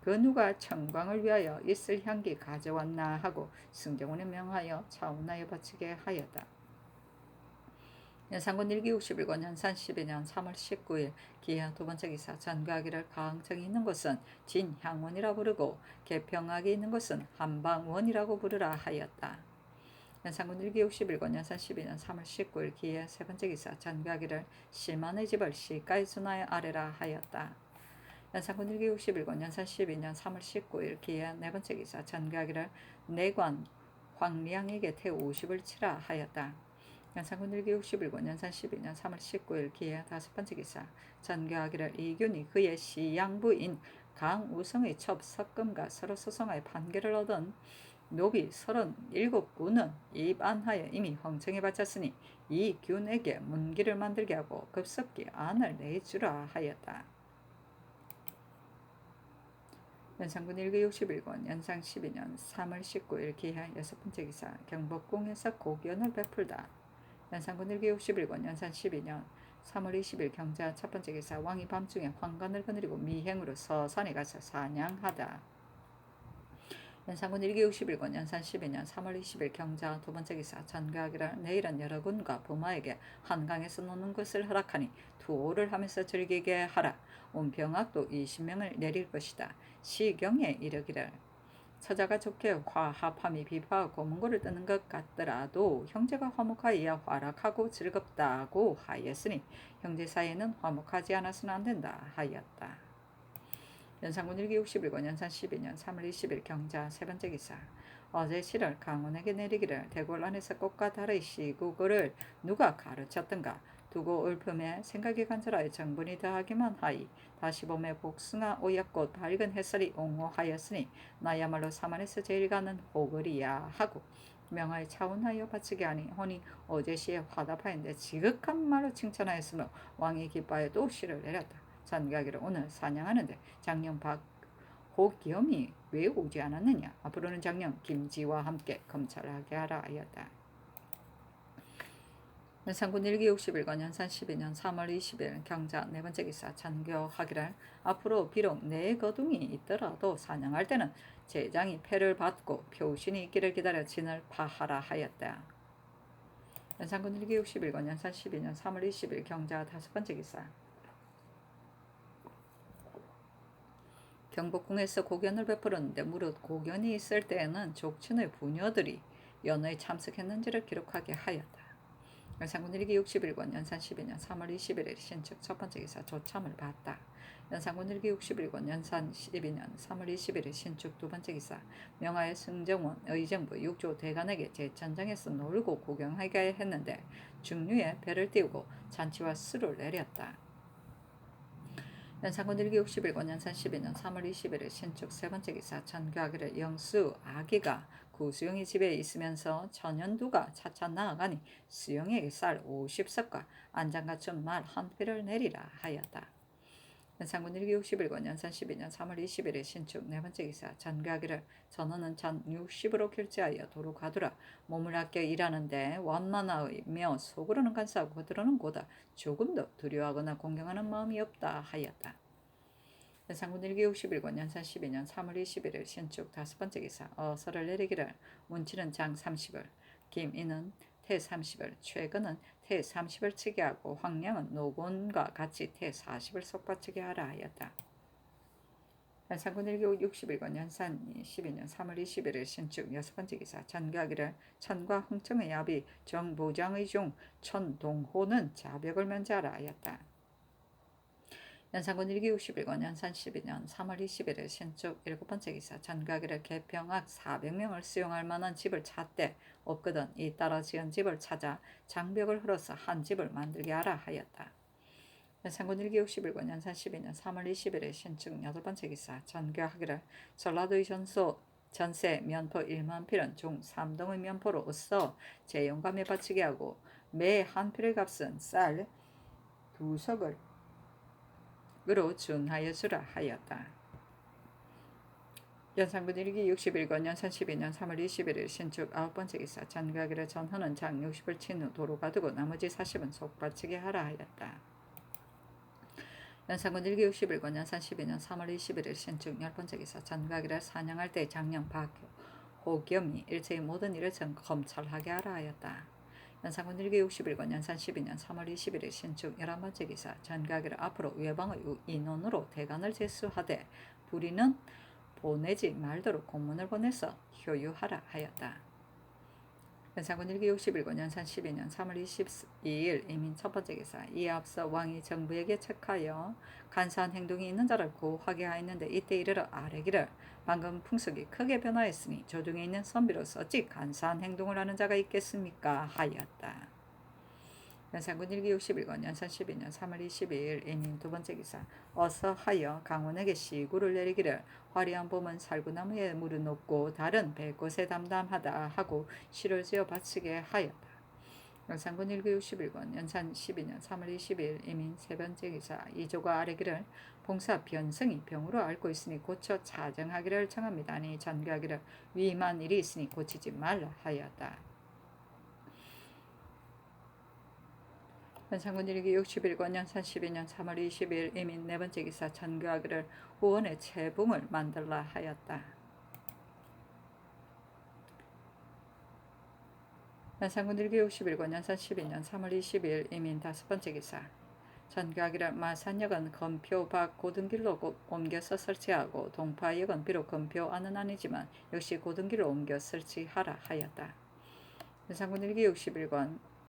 그 누가 청광을 위하여 있을 향기 가져왔나 하고 승정원에 명하여 차운하여 바치게 하였다. 연산군 1기 61권 연산 12년 3월 19일 기하 두 번째 기사. 전가기를 가항청이 있는 곳은 진향원이라 부르고 개평학이 있는 곳은 한방원이라고 부르라 하였다. 연산군 1기 61권 연산 12년 3월 19일 기하 세 번째 기사. 전가기를 시만의 집을 시가의 순하에 아래라 하였다. 연산군 1기 61권 연산 12년 3월 19일 기하 네 번째 기사. 전가기를 내관 황량에게 태 50을 치라 하였다. 연산군 1기 61권 연산 12년 3월 19일 기하 다섯 번째 기사. 전가기를 이균이 그의 시양부인 강우성의 첩 석금과 서로 소송하여 판결을 얻은 노비 37구는 입안하여 이미 황청에 바쳤으니 이 균에게 문기를 만들게 하고 급속히 안을 내주라 하였다. 연산군 1기 61권 연산 12년 3월 19일 기하 여섯 번째 기사. 경복궁에서 고견을 베풀다. 연산군 1기 61권 연산 12년 3월 20일 경자 첫 번째 기사. 왕이 밤중에 황관을 거느리고 미행으로 서산에 가서 사냥하다. 연산군 1기 61권 연산 12년 3월 20일 경자 두 번째 기사. 전가기를 내일은 여러 군과 부마에게 한강에서 노는 것을 허락하니 투호를 하면서 즐기게 하라. 운평학도 20명을 내릴 것이다. 시경에 이르기를 처자가 좋게 화합함이 비파하고 문고를 뜨는 것 같더라도 형제가 화목하여야 화락하고 즐겁다고 하였으니 형제 사이에는 화목하지 않아서는 안 된다 하였다. 연산군 1기 61권 연산 12년 3월 20일 경자 세 번째 기사. 어제 실을 강원에게 내리기를 대궐 안에서 꽃과 달의 시국을 누가 가르쳤던가 두고 울품에 생각이 간절하여 정분이 더하기만 하이. 다시 봄에 복숭아 오약꽃 밝은 햇살이 옹호하였으니 나야말로 사만에서 제일 가는 호글이야 하고 명하여 차운하여 바치게 하니 혼이 어제 시에 화답하였는데 지극한 말로 칭찬하였으므로 왕이 기뻐하여 또 시를 내렸다. 전가기를 오늘 사냥하는데 장령 박호겸이 왜 오지 않았느냐. 앞으로는 장령 김지와 함께 검찰하게 하라 하였다. 연산군 1기 61권 연산 12년 3월 20일 경자 네 번째 기사. 전교하기를 앞으로 비록 내 거둥이 있더라도 사냥할 때는 제장이 패를 받고 표신이 있기를 기다려 진을 파하라 하였다. 연산군 1기 61권 연산 12년 3월 20일 경자 다섯 번째 기사. 경복궁에서 고견을 베풀었는데 무릇 고견이 있을 때에는 족친의 부녀들이 연회에 참석했는지를 기록하게 하였다. 연산군 1기 61권 연산 12년 3월 21일 신축 첫 번째 기사. 조참을 봤다. 연산군 1기 61권 연산 12년 3월 21일 신축 두 번째 기사. 명하여 승정원 의정부 육조 대간에게 제천장에서 놀고 구경하게 했는데 중류에 배를 띄우고 잔치와 술을 내렸다. 연산군 1기 61권 연산 12년 3월 21일 신축 세 번째 기사. 전교하기를 영수 아기가 구수영이 집에 있으면서 천연두가 차차 나아가니 수영에게 쌀 50석과 안장 갖춘 말 한 필을 내리라 하였다. 연산군 1기 61권 연산 12년 3월 21일 신축 네 번째 기사. 전가기를 전원은 전 60으로 결제하여 도로 가두라. 몸을 아껴 일하는데 원만하며 속으로는 간사하고 겉으로는 고다 조금도 두려워하거나 공경하는 마음이 없다 하였다. 연산군 1기 61권 연산 12년 3월 21일 신축 다섯 번째 기사. 어서를 내리기를 운치는 장 30을 김이는 태30을, 최근은 태30을 치게 하고 황량은 노곤과 같이 태40을 속바치게 하라 하였다. 연산군 1기 60일권 연산 12년 3월 20일 신축 6번째 기사 전교하기를 천과 흥청의 야비 정보장의 중 천동호는 자벽을 면제하라 하였다. 연산군 1기 61권 연산 12년 3월 21일 신축 7번째 기사 전교하기를 개평학 400명을 수용할 만한 집을 찾되 없거든 이 따라 지은 집을 찾아 장벽을 흘러서 한 집을 만들게 하라 하였다. 연산군 1기 61권 연산 12년 3월 20일에 신축 8번째 기사 전교하기를 전라도의 전세 면포 1만 필은 중 3등의 면포로 으써 재용감에 바치게 하고 매 한 필의 값은 쌀 2석을 으로 준하여 주라 하였다. 연산군 1기 61권 연산 12년 3월 21일 신축 9번째 기사 전교하기를 전헌은 장 60을 친 후 도로 가두고 나머지 40은 속바치게 하라 하였다. 연산군 1기 61권 연산 12년 3월 21일 신축 10번째 기사 전교하기를 사냥할 때 장령 박호겸이 일체의 모든 일을 검찰하게 하라 하였다. 연산군 1기 61권 연산 12년 3월 21일 신축 11번째 기사 전교하기를 앞으로 외방의 인원으로 대간을 제수하되 불의는 보내지 말도록 공문을 보내서 효유하라 하였다. 연산군 1기 61권 연산 12년 3월 22일 이민 첫번째 기사 이에 앞서 왕이 정부에게 책하여 간사한 행동이 있는 자를 구하게 하였는데 이때 이르러 아뢰기를 방금 풍속이 크게 변화했으니 조중에 있는 선비로서 어찌 간사한 행동을 하는 자가 있겠습니까 하였다. 연산군 1기 61권 연산 12년 3월 22일 이민 두번째 기사 어서 하여 강원에게 시구를 내리기를 화려한 봄은 살구나무에 물을 놓고 다른 100곳에 담담하다 하고 시를 지어 바치게 하였다. 연산군 1기 61권 연산 12년 3월 20일 이민 세번째 기사 이조가 아뢰기를 봉사 변성이 병으로 앓고 있으니 고쳐 자정하기를 청합니다. 아니 전교하기를 위임한 일이 있으니 고치지 말라 하였다. 연산군 1기 61권 연산 12년 3월 20일 이민 네번째 기사 전교하기를 후원의 채붕을 만들라 하였다. 연산군 1기 61권 연산 12년 3월 20일 이민 다섯번째 기사 전교하기를 마산역은 금표 밖 고등길로 옮겨서 설치하고 동파역은 비록 금표 안은 아니지만 역시 고등길로 옮겨 설치하라 하였다. 연산군 1기 61권